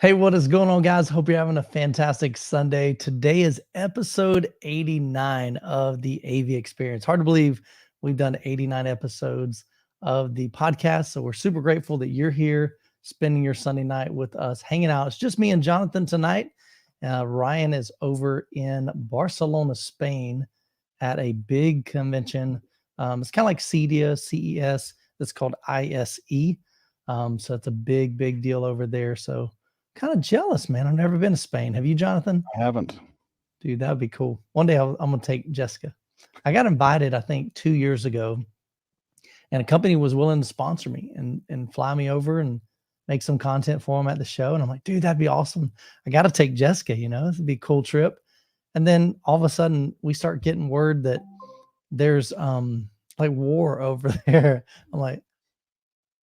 Hey, what is going on, guys? Hope you're having a fantastic Sunday. Today is episode 89 of the AV Experience. Hard to believe we've done 89 episodes of the podcast. So we're super grateful that you're here spending your Sunday night with us, hanging out. It's just me and Jonathan tonight. Ryan is over in Barcelona, Spain at a big convention. It's kind of like CES. It's called ISE. So it's a big, big deal over there. So kind of jealous, man. I've never been to Spain. Have you, Jonathan? I haven't. Dude, that would be cool. One day I'm going to take Jessica. I got invited, I think, 2 years ago, and a company was willing to sponsor me and fly me over and make some content for them at the show. And I'm like, dude, that'd be awesome. I got to take Jessica, this would be a cool trip. And then all of a sudden we start getting word that there's like war over there. I'm like,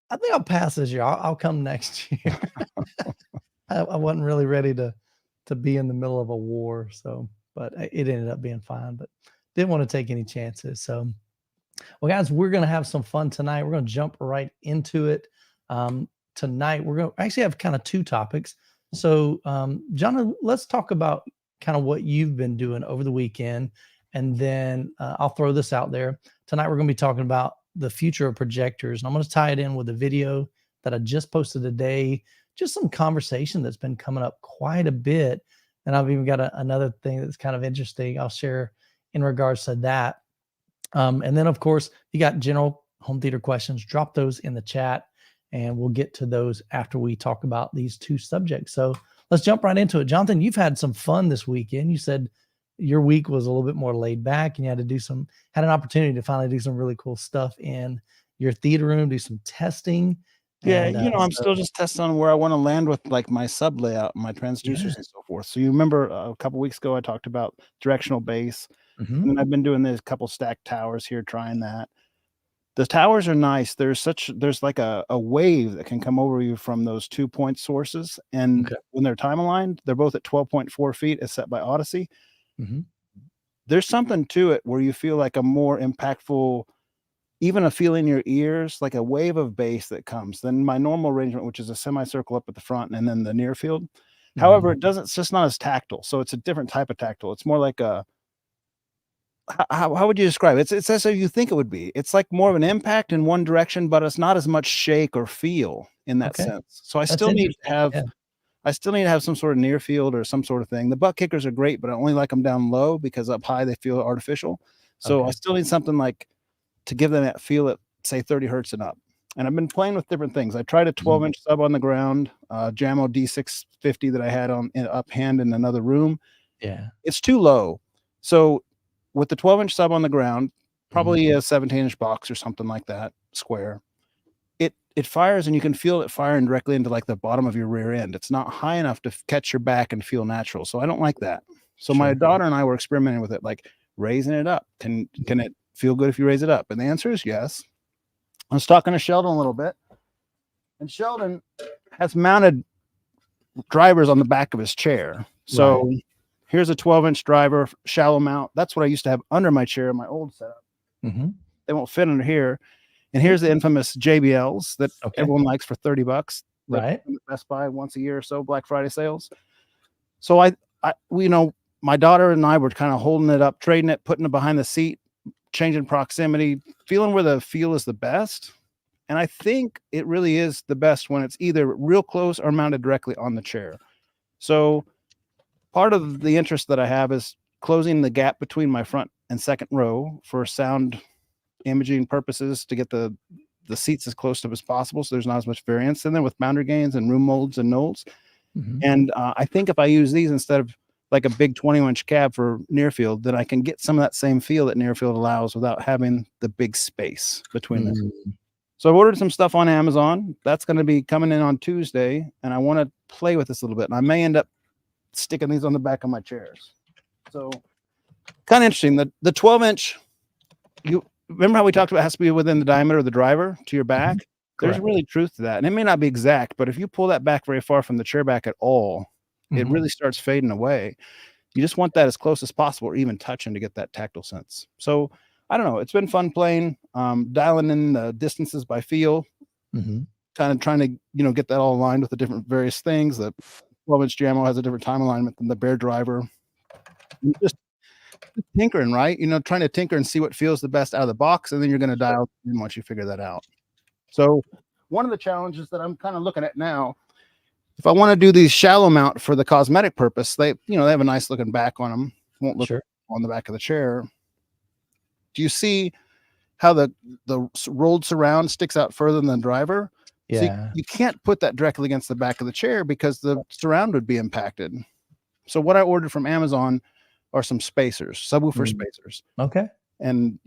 I think I'll pass this year. I'll come next year. I wasn't really ready to be in the middle of a war. So, but it ended up being fine, but didn't want to take any chances. So, well, guys, we're going to have some fun tonight. We're going to jump right into it. Tonight, we're going to actually have kind of two topics. So, John, let's talk about kind of what you've been doing over the weekend. And then I'll throw this out there. Tonight, we're going to be talking about the future of projectors. And I'm going to tie it in with a video that I just posted today. Just some conversation that's been coming up quite a bit. And I've even got another thing that's kind of interesting I'll share in regards to that. And then, of course, you got general home theater questions. Drop those in the chat, and we'll get to those after we talk about these two subjects. So let's jump right into it. Jonathan, you've had some fun this weekend. You said your week was a little bit more laid back, and you had an opportunity to finally do some really cool stuff in your theater room, do some testing. Yeah, And, I'm still just testing on where I want to land with like my sub layout, my transducers and so forth. So you remember a couple weeks ago I talked about directional bass, and I've been doing this couple stacked towers here, trying that. The towers are nice. There's like a wave that can come over you from those 2-point sources, and when they're time aligned, they're both at 12.4 feet as set by Odyssey. There's something to it where you feel like a more impactful, even a feel in your ears, like a wave of bass that comes than my normal arrangement, which is a semicircle up at the front and then the near field. However, it's just not as tactile. So it's a different type of tactile. It's more like how would you describe it? It's as if you think it would be. It's like more of an impact in one direction, but it's not as much shake or feel in that sense. So I still need to have some sort of near field or some sort of thing. The butt kickers are great, but I only like them down low because up high they feel artificial. So I still need something like to give them that feel at, say, 30 hertz and up. And I've been playing with different things. I tried a 12-inch sub on the ground, Jammo D650 that I had on up hand in another room. Yeah. It's too low. So with the 12-inch sub on the ground, probably a 17-inch box or something like that, square, it fires, and you can feel it firing directly into like the bottom of your rear end. It's not high enough to catch your back and feel natural. So I don't like that. So my daughter and I were experimenting with it, like raising it up. Can it feel good if you raise it up? And the answer is yes. I was talking to Sheldon a little bit, and Sheldon has mounted drivers on the back of his chair. So here's a 12-inch driver, shallow mount. That's what I used to have under my chair in my old setup. They won't fit under here. And here's the infamous JBLs that everyone likes for $30. Right. Best Buy once a year or so, Black Friday sales. So my daughter and I were kind of holding it up, trading it, putting it behind the seat, changing proximity, feeling where the feel is the best. And I think it really is the best when it's either real close or mounted directly on the chair. So part of the interest that I have is closing the gap between my front and second row for sound imaging purposes to get the seats as close to as possible, so there's not as much variance in there with boundary gains and room molds and nolds. And I think if I use these instead of like a big 20-inch cab for near field, then I can get some of that same feel that near field allows without having the big space between them. So I've ordered some stuff on Amazon. That's going to be coming in on Tuesday, and I want to play with this a little bit. And I may end up sticking these on the back of my chairs. So kind of interesting. The 12-inch, you remember how we talked about it has to be within the diameter of the driver to your back? There's really truth to that. And it may not be exact, but if you pull that back very far from the chair back at all, it really starts fading away. You just want that as close as possible, or even touching, to get that tactile sense. So I don't know. It's been fun playing, dialing in the distances by feel, kind of trying to, get that all aligned with the different various things, the 12-inch JAMO has a different time alignment than the Bear driver. Just tinkering, right? Trying to tinker and see what feels the best out of the box, and then you're going to dial in once you figure that out. So one of the challenges that I'm kind of looking at now, if I want to do these shallow mount for the cosmetic purpose, they have a nice looking back on them. Won't look on the back of the chair. Do you see how the rolled surround sticks out further than the driver? Yeah. So you can't put that directly against the back of the chair because the surround would be impacted. So what I ordered from Amazon are some spacers, subwoofer spacers. Okay. And,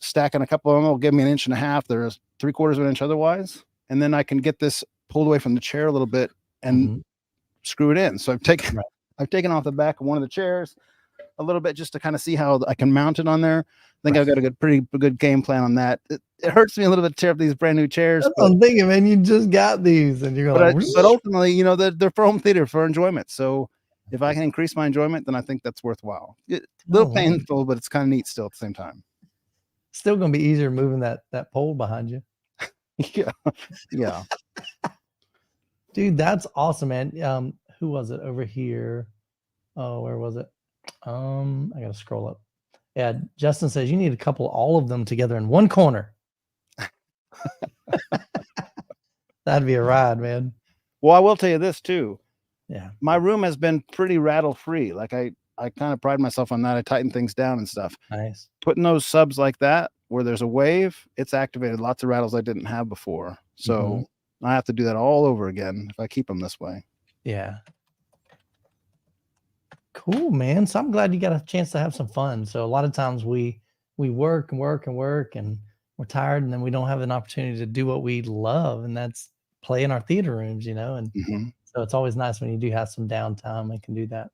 stacking a couple of them will give me 1.5 inches. They're 3/4 of an inch otherwise. And then I can get this pulled away from the chair a little bit and screw it in. So I've taken off the back of one of the chairs a little bit just to kind of see how I can mount it on there. I think I've got a pretty good game plan on that. It hurts me a little bit to tear up these brand new chairs. That's what I'm thinking, man. You just got these, and you're going. But ultimately, they're for home theater, for enjoyment. So if I can increase my enjoyment, then I think that's worthwhile. A little painful, but it's kind of neat still at the same time. Still going to be easier moving that pole behind you. Yeah. Dude, that's awesome, man. Who was it over here? Oh, where was it? I gotta scroll up. Yeah, Justin says you need to couple all of them together in one corner. That'd be a ride, man. Well, I will tell you this too. Yeah, my room has been pretty rattle free. Like I kind of pride myself on that. I tighten things down and stuff. Nice. Putting those subs like that where there's a wave, it's activated lots of rattles I didn't have before. So I have to do that all over again if I keep them this way. Yeah. Cool, man. So I'm glad you got a chance to have some fun. So a lot of times we work and work and work, and we're tired, and then we don't have an opportunity to do what we love, and that's play in our theater rooms, and so it's always nice when you do have some downtime and can do that.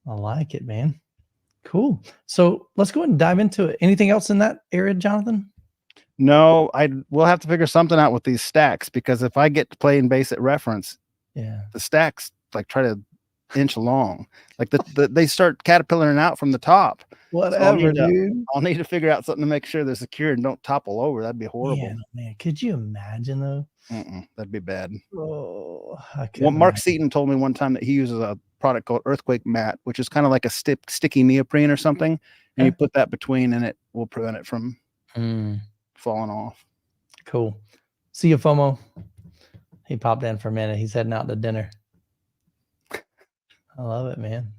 I like it, man. Cool. So let's go ahead and dive into it. Anything else in that area, Jonathan? No, we'll have to figure something out with these stacks, because if I get to play in bass at reference, the stacks like try to inch along, like they start caterpillaring out from the top. Whatever, dude. I'll need to figure out something to make sure they're secure and don't topple over. That'd be horrible. Yeah, man. Could you imagine though? That'd be bad. Oh, well, Mark Seaton told me one time that he uses a product called Earthquake Mat, which is kind of like a sticky neoprene or something, and you put that between, and it will prevent it from falling off. Cool. See you, FOMO. He popped in for a minute. He's heading out to dinner. I love it, man.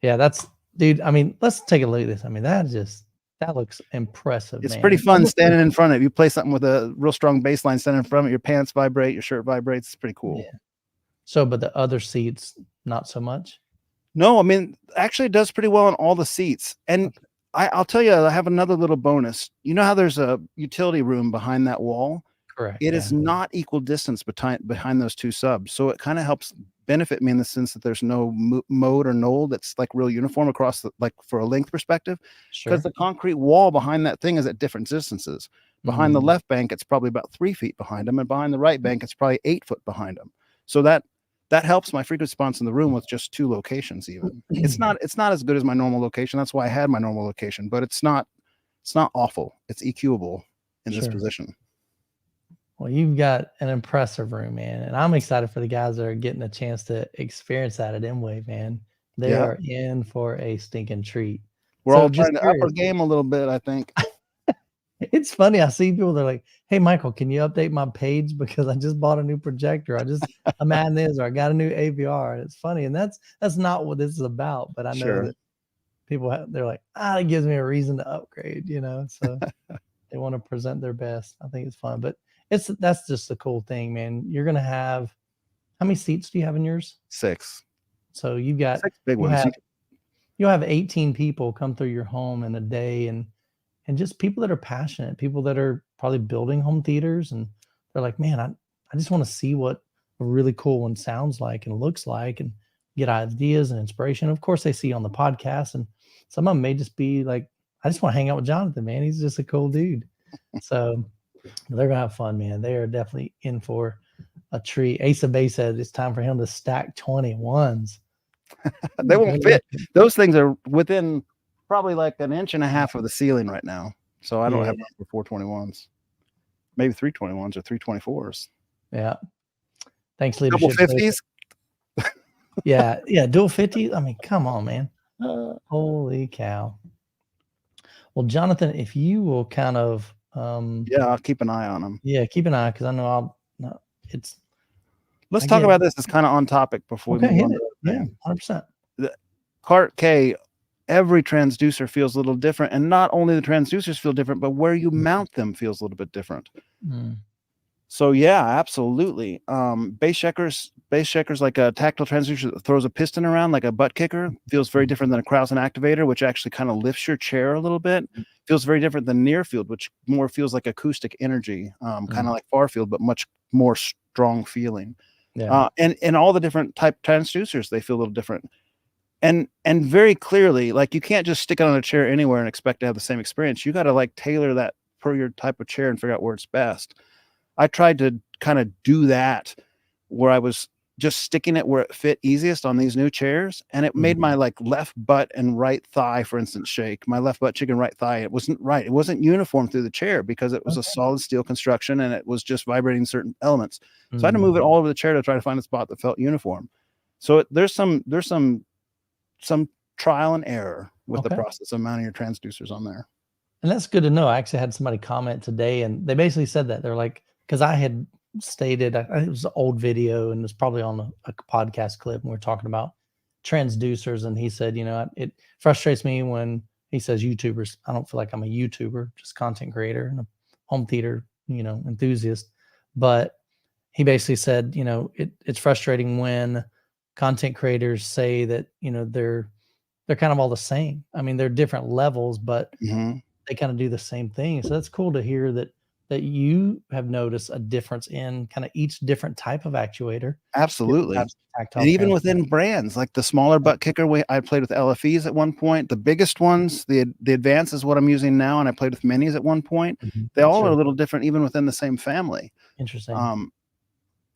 Yeah, dude. I mean, let's take a look at this. I mean, that looks impressive. It's pretty fun standing in front of it. You play something with a real strong bass line standing in front of it, your pants vibrate, your shirt vibrates. It's pretty cool. Yeah. So, but the other seats, not so much? No, I mean, actually it does pretty well on all the seats. And I'll tell you, I have another little bonus. You know how there's a utility room behind that wall? Correct. It is not equal distance behind those two subs. So it kind of helps benefit me in the sense that there's no mode or knoll that's like real uniform across like for a length perspective, because the concrete wall behind that thing is at different distances. Behind the left bank, it's probably about 3 feet behind them, and behind the right bank, it's probably 8 foot behind them. So that helps my frequency response in the room with just 2 locations. Even it's not as good as my normal location. That's why I had my normal location, but it's not awful. It's EQable in this position. Well, you've got an impressive room, man, and I'm excited for the guys that are getting a chance to experience that at M-Wave, man. They are in for a stinking treat. We're all trying to up our game a little bit, I think. It's funny. I see people, they're like, hey, Michael, can you update my page? Because I just bought a new projector. I'm adding this, or I got a new AVR. And it's funny. And that's not what this is about. But I know that people, they're like, it gives me a reason to upgrade, so they want to present their best. I think it's fun. But that's just a cool thing, man. You're going to have, how many seats do you have in yours? 6. So you've got 6 big ones. You'll have 18 people come through your home in a day, and just people that are passionate, people that are probably building home theaters, and they're like, man, I just want to see what a really cool one sounds like and looks like, and get ideas and inspiration. Of course, they see on the podcast, and some of them may just be like, I just want to hang out with Jonathan, man. He's just a cool dude. So they're gonna have fun, man. They are definitely in for a treat. Ace of Base said it's time for him to stack 21s. They won't fit. Those things are within probably like 1.5 inches of the ceiling right now. So I don't have room for 421s. Maybe 321s or 324s. Yeah. Thanks, Double leadership. 50s. Yeah, dual 50. I mean, come on, man. Holy cow. Well, Jonathan, if you will kind of Yeah, I'll keep an eye on them. yeah, keep an eye, because I know it's Let's I talk get about this. It's kind of on topic before we okay, move hit on it. to the Yeah, thing. 100%. The Cart K, every transducer feels a little different, and not only the transducers feel different, but where you mount them feels a little bit different. So yeah, absolutely. Bass checkers like a tactile transducer that throws a piston around like a butt kicker feels very different than a Krausen activator, which actually kind of lifts your chair a little bit. Feels very different than near field, which more feels like acoustic energy, kind of like far field, but much more strong feeling. Yeah. And all the different type transducers, they feel a little different. And very clearly, like, you can't just stick it on a chair anywhere and expect to have the same experience. You got to like tailor that per your type of chair and figure out where it's best. I tried to kind of do that where I was just sticking it where it fit easiest on these new chairs, and it made my like left butt and right thigh, for instance, shake. My left butt cheek and right thigh, it wasn't right. It wasn't uniform through the chair because it was a solid steel construction and it was just vibrating certain elements. So I had to move it all over the chair to try to find a spot that felt uniform. So there's some trial and error with the process of mounting your transducers on there. And that's good to know. I actually had somebody comment today, and they basically said that they're like, because I had stated, I think it was an old video and it was probably on a podcast clip, and we we're talking about transducers, and he said, it frustrates me when he says YouTubers. I don't feel like I'm a YouTuber, just content creator and a home theater, enthusiast. But he basically said, it's frustrating when content creators say that, they're kind of all the same. I mean, they're different levels, but they kind of do the same thing. So that's cool to hear that you have noticed a difference in kind of each different type of actuator. Absolutely. And even within brands, like the smaller butt kicker, I played with LFEs at one point. The biggest ones, the Advance is what I'm using now, and I played with minis at one point. They all are a little different, even within the same family. Interesting.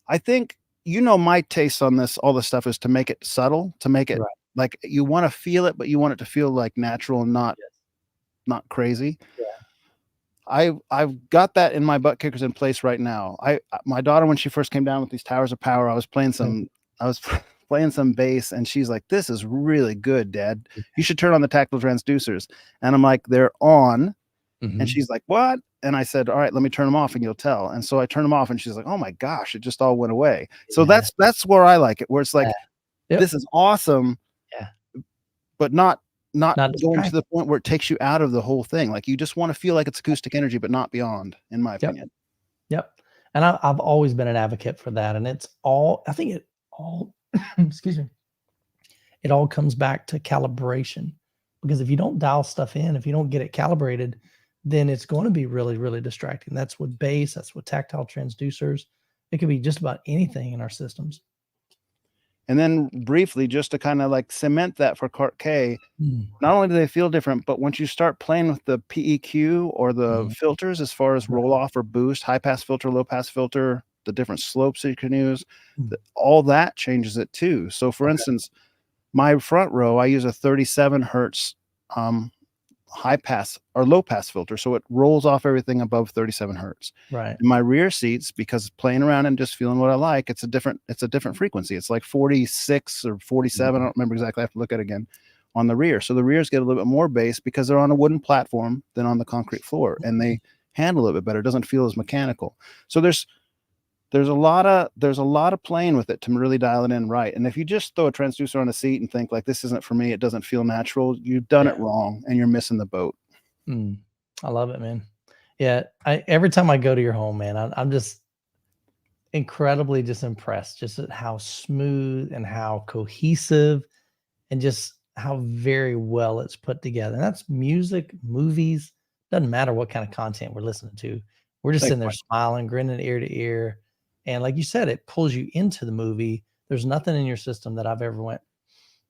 I think, my taste on this, all this stuff, is to make it subtle, to make it like you want to feel it, but you want it to feel like natural and not crazy. I've got that in my butt kickers in place right now. My daughter, when she first came down with these Towers of Power, I was playing some bass, and she's like, "This is really good, Dad. You should turn on the tactile transducers." And I'm like, "They're on." And she's like, "What?" And I said, "All right, let me turn them off and you'll tell." And so I turned them off, and she's like, "Oh my gosh, it just all went away." So that's where I like it, where it's like, this is awesome, but not going to the point where it takes you out of the whole thing. Like, you just want to feel like it's acoustic energy, but not beyond, in my opinion. Yep. And I've always been an advocate for that. And I think it all, excuse me, it all comes back to calibration, because if you don't dial stuff in, if you don't get it calibrated, then it's going to be really, really distracting. That's with bass, that's with tactile transducers. It could be just about anything in our systems. And then briefly, just to kind of like cement that for Cart K, not only do they feel different, but once you start playing with the PEQ or the filters, as far as roll off or boost, high pass filter, low pass filter, the different slopes that you can use, all that changes it too. So for instance, my front row, I use a 37 hertz high pass or low pass filter, so it rolls off everything above 37 hertz. Right. In my rear seats, because playing around and just feeling what I like, it's a different frequency. It's like 46 or 47. I don't remember exactly. I have to look at it again on the rear. So the rears get a little bit more bass because they're on a wooden platform than on the concrete floor, and they handle it a bit better. It doesn't feel as mechanical. So there's a lot of playing with it to really dial it in right. And if you just throw a transducer on a seat and think like, this isn't for me, it doesn't feel natural, you've done it wrong and you're missing the boat. I love it, man. Yeah. Every time I go to your home, man, I'm just incredibly just impressed just at how smooth and how cohesive and just how very well it's put together. And that's music, movies, doesn't matter what kind of content we're listening to. We're just sitting there smiling, grinning ear to ear. And like you said, it pulls you into the movie. There's nothing in your system that I've ever went,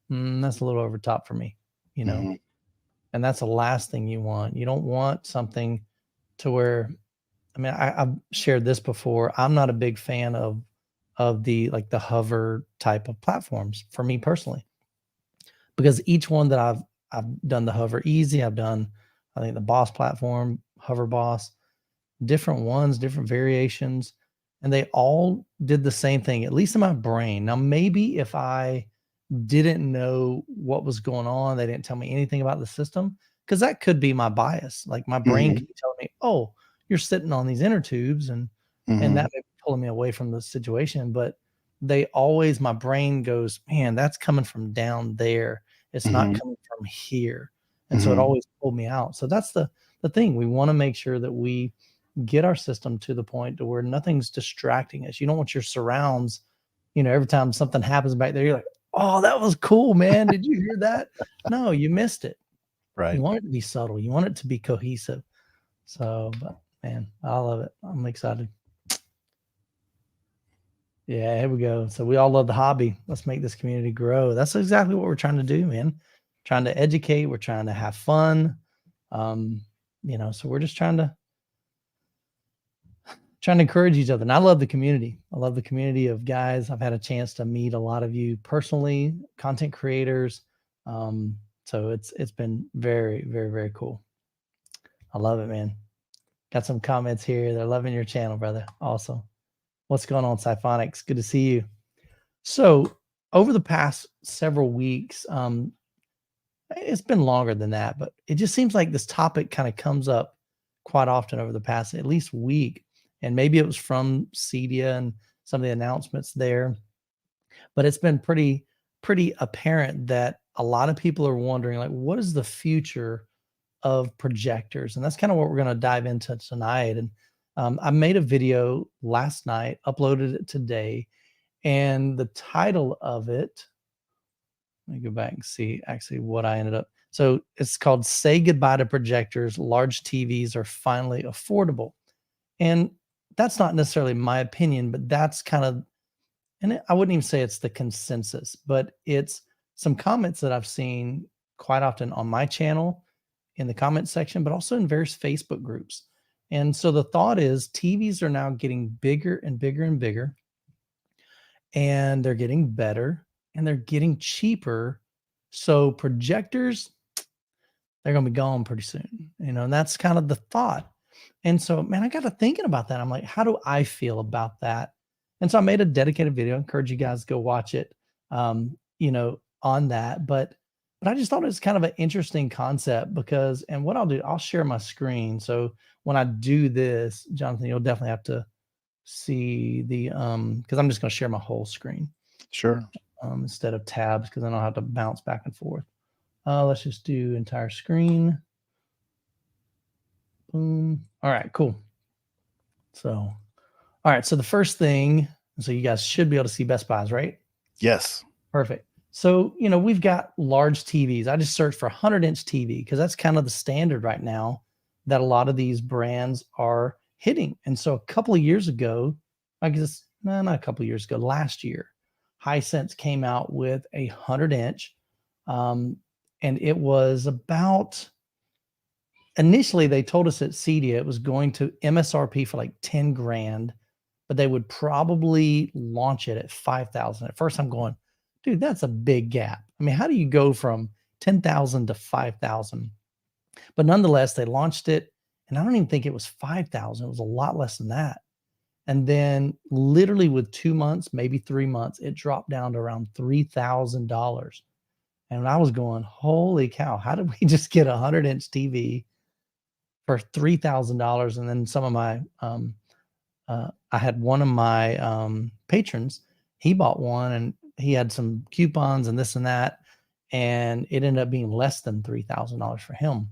that's a little over top for me, and that's the last thing you want. You don't want something to where, I mean, I've shared this before. I'm not a big fan of the hover type of platforms for me personally, because each one that I've done the Hover Easy, I've done, I think, the Boss platform, Hover Boss, different ones, different variations. and they all did the same thing, at least in my brain. Now, maybe if I didn't know what was going on, they didn't tell me anything about the system, because that could be my bias. Like my brain could be telling me, oh, you're sitting on these inner tubes, and that may be pulling me away from the situation. But they always, my brain goes, man, that's coming from down there. It's not coming from here. And so it always pulled me out. So that's the thing. We want to make sure that we get our system to the point to where nothing's distracting us. You don't want your surrounds, every time something happens back there, you're like, oh, that was cool, man. Did you hear that? No, you missed it. Right. You want it to be subtle. You want it to be cohesive. So, but man, I love it. I'm excited. Yeah, here we go. So we all love the hobby. Let's make this community grow. That's exactly what we're trying to do, man. Trying to educate. We're trying to have fun. So we're just trying to encourage each other. And I love the community. I love the community of guys. I've had a chance to meet a lot of you personally, content creators. So it's been very, very, very cool. I love it, man. Got some comments here. They're loving your channel, brother. Awesome. What's going on, Siphonics? Good to see you. So over the past several weeks, it's been longer than that, but it just seems like this topic kind of comes up quite often over the past at least week. And maybe it was from Cedia and some of the announcements there, but it's been pretty apparent that a lot of people are wondering, like, what is the future of projectors? And that's kind of what we're going to dive into tonight. And I made a video last night, uploaded it today, and the title of it, let me go back and see actually what I ended up. So it's called "Say Goodbye to Projectors. Large TVs are finally affordable." And that's not necessarily my opinion, but that's kind of, and I wouldn't even say it's the consensus, but it's some comments that I've seen quite often on my channel in the comment section, but also in various Facebook groups. And so the thought is TVs are now getting bigger and bigger and bigger, and they're getting better, and they're getting cheaper. So projectors, they're going to be gone pretty soon, and that's kind of the thought. And so, man, I got to thinking about that. I'm like, how do I feel about that? And so I made a dedicated video. I encourage you guys to go watch it, on that. But I just thought it was kind of an interesting concept because, and what I'll do, I'll share my screen. So when I do this, Jonathan, you'll definitely have to see the, because I'm just going to share my whole screen. Sure. Instead of tabs, because then I'll have to bounce back and forth. Let's just do entire screen. Boom. All right, cool. So, all right. So the first thing, so you guys should be able to see Best Buys, right? Yes. Perfect. So, we've got large TVs. I just searched for 100-inch TV because that's kind of the standard right now that a lot of these brands are hitting. And so a couple of years ago, I guess, no, not a couple of years ago, last year, Hisense came out with a 100-inch. And it was about, initially they told us at Cedia it was going to MSRP for like 10 grand, but they would probably launch it at 5,000. At first I'm going, dude, that's a big gap. I mean, how do you go from 10,000 to 5,000? But nonetheless, they launched it, and I don't even think it was 5,000. It was a lot less than that. And then literally with 2 months, maybe 3 months, it dropped down to around $3,000. And I was going, holy cow, how did we just get a 100-inch TV for $3,000? And then some of my, I had one of my patrons, he bought one, and he had some coupons and this and that, and it ended up being less than $3,000 for him.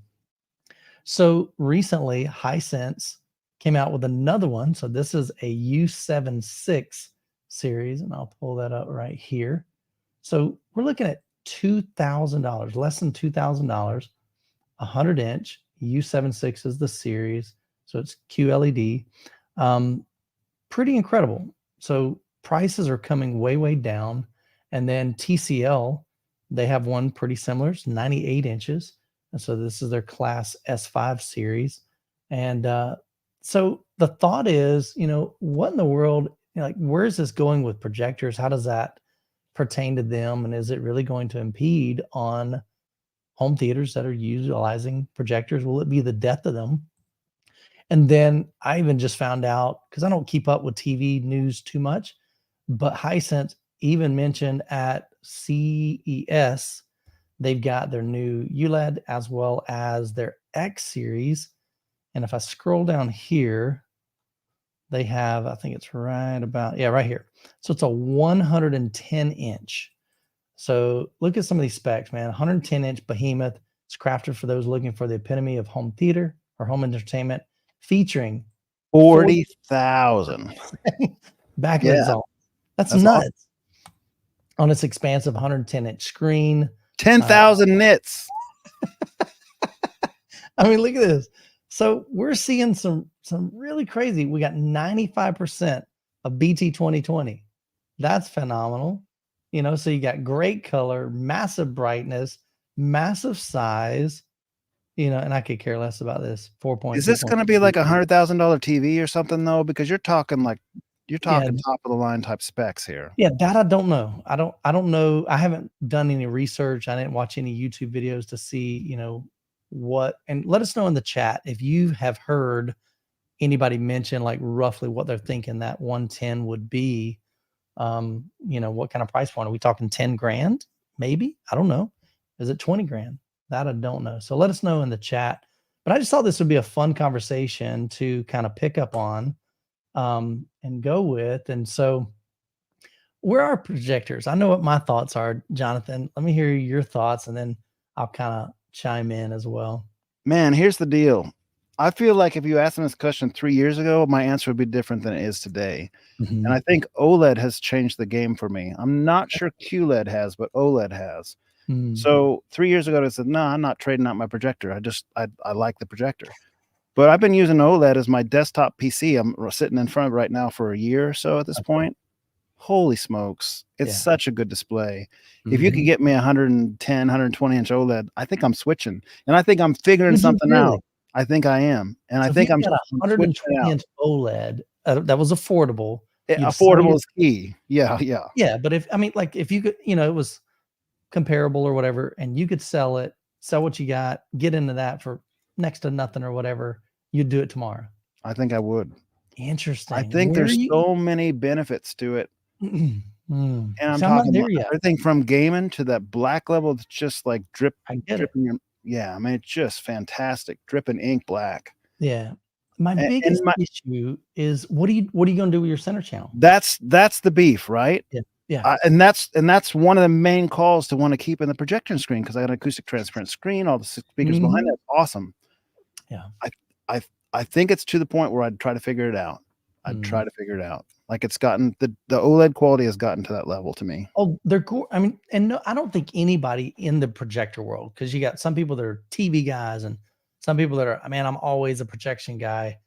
So recently, Hisense came out with another one. So this is a U76 series, and I'll pull that up right here. So we're looking at $2,000, less than $2,000, 100-inch. U76 is the series, so it's QLED. Pretty incredible. So prices are coming way, way down. And then TCL, they have one pretty similar. It's 98 inches. And so this is their class S5 series. And so the thought is, what in the world, like, where is this going with projectors? How does that pertain to them? And is it really going to impede on home theaters that are utilizing projectors? Will it be the death of them? And then I even just found out, because I don't keep up with TV news too much, but Hisense even mentioned at CES, they've got their new ULED as well as their X series. And if I scroll down here, they have, I think it's right about, yeah, right here. So it's a 110 inch. So look at some of these specs, man. 110 inch behemoth. It's crafted for those looking for the epitome of home theater or home entertainment, featuring 40,000 back Yeah, exhaust. That's that's awesome. nuts. On its expansive 110 inch screen. 10,000 nits. I mean, look at this. So we're seeing some really crazy. We got 95% of BT 2020. That's phenomenal. You know, so you got great color, massive brightness, massive size, you know, and I could care less about this. 4.2. Is this going to be like $100,000 TV or something though? Because you're talking top of the line type specs here. Yeah, that I don't know. I don't know. I haven't done any research. I didn't watch any YouTube videos to see, you know, what, and let us know in the chat if you have heard anybody mention like roughly what they're thinking that 110 would be. You know, what kind of price point are we talking? 10 grand maybe? I don't know. Is it 20 grand? That I don't know. So let us know in the chat. But I just thought this would be a fun conversation to kind of pick up on and go with. And so where are projectors? I know what my thoughts are, Jonathan. Let me hear your thoughts and then I'll kind of chime in as well. Man, here's the deal. I feel like if you asked me this question 3 years ago, my answer would be different than it is today. Mm-hmm. And I think OLED has changed the game for me. I'm not sure QLED has, but OLED has. Mm. So 3 years ago, I said, no, I'm not trading out my projector. I like the projector. But I've been using OLED as my desktop PC. I'm sitting in front of it right now for a year or so at this point. Holy smokes. It's such a good display. Mm-hmm. If you could get me 110, 120 inch OLED, I think I'm switching. And I think I'm figuring something out. I think I am. And so I think I'm got a 120 inch OLED that was affordable. Affordable is key. Yeah. Yeah. But if you could, you know, it was comparable or whatever, and you could sell what you got, get into that for next to nothing or whatever, you'd do it tomorrow. I think I would. Interesting. I think there's so many benefits to it. And I'm talking about everything from gaming to that black level that's just like dripping. Yeah, I mean, it's just fantastic. Dripping ink black. Yeah. My biggest issue is what are you going to do with your center channel? That's the beef, right? Yeah. And that's one of the main calls to want to keep in the projector screen, because I got an acoustic transparent screen, all the speakers behind that. Awesome. Yeah. I think it's to the point where I'd try to figure it out. Like it's gotten the OLED quality has gotten to that level to me. Oh, they're cool. I mean, and no, I don't think anybody in the projector world, because you got some people that are TV guys and some people that are, I'm always a projection guy.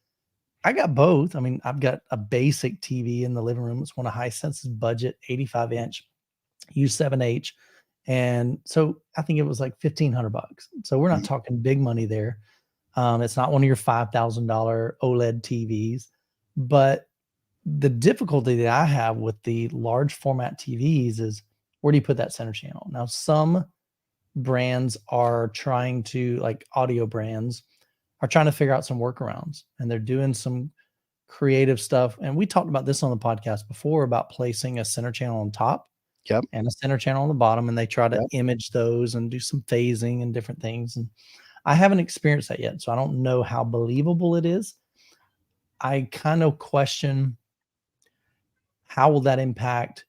I got both. I mean, I've got a basic TV in the living room. It's one of Hisense's budget, 85 inch, U7H. And so I think it was like $1,500. So we're not talking big money there. It's not one of your $5,000 OLED TVs, but the difficulty that I have with the large format TVs is where do you put that center channel? Now, some brands are trying to, like audio brands, are trying to figure out some workarounds, and they're doing some creative stuff. And we talked about this on the podcast before about placing a center channel on top and a center channel on the bottom, and they try to image those and do some phasing and different things. And I haven't experienced that yet, so I don't know how believable it is. I kind of question how will that impact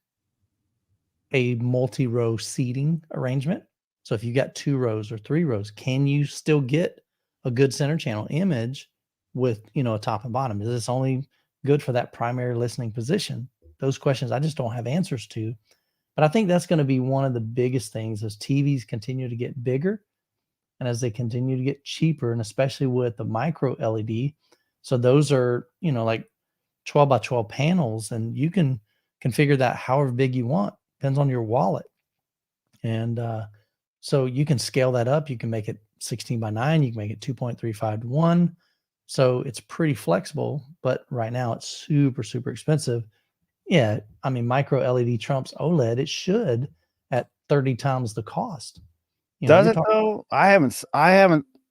a multi-row seating arrangement. So if you got 2 rows or 3 rows, can you still get a good center channel image with, a top and bottom? Is this only good for that primary listening position? Those questions I just don't have answers to. But I think that's going to be one of the biggest things as TVs continue to get bigger and as they continue to get cheaper, and especially with the micro LED. So those are, like 12 by 12 panels, and you can configure that however big you want. Depends on your wallet. And so you can scale that up. You can make it 16 by 9. You can make it 2.35 to 1. So it's pretty flexible, but right now it's super, super expensive. Yeah, micro LED trumps OLED. It should at 30 times the cost. Does it though? I haven't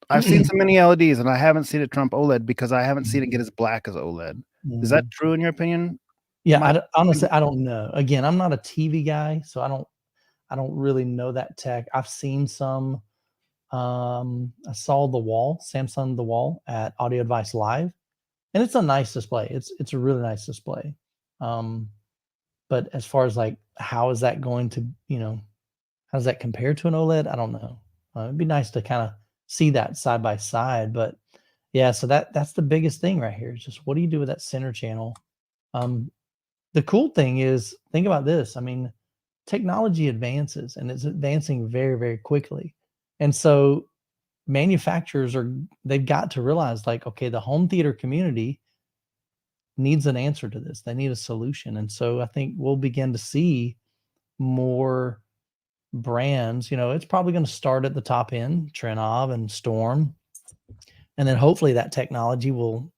I've seen some mini LEDs, and I haven't seen it trump OLED because I haven't seen it get as black as OLED. Is that true in your opinion? Yeah, honestly, I don't know. Again, I'm not a TV guy, so I don't really know that tech. I've seen some. I saw the wall, Samsung the wall at Audio Advice Live, and it's a nice display. It's a really nice display. But as far as like how is that going to, how does that compare to an OLED? I don't know. It'd be nice to kind of see that side by side. But yeah, so that's the biggest thing right here. Is just what do you do with that center channel? The cool thing is, think about this. I mean, technology advances and it's advancing very, very quickly. And so manufacturers they've got to realize like, okay, the home theater community needs an answer to this. They need a solution. And so I think we'll begin to see more brands, it's probably going to start at the top end, Trenov and Storm. And then hopefully that technology will,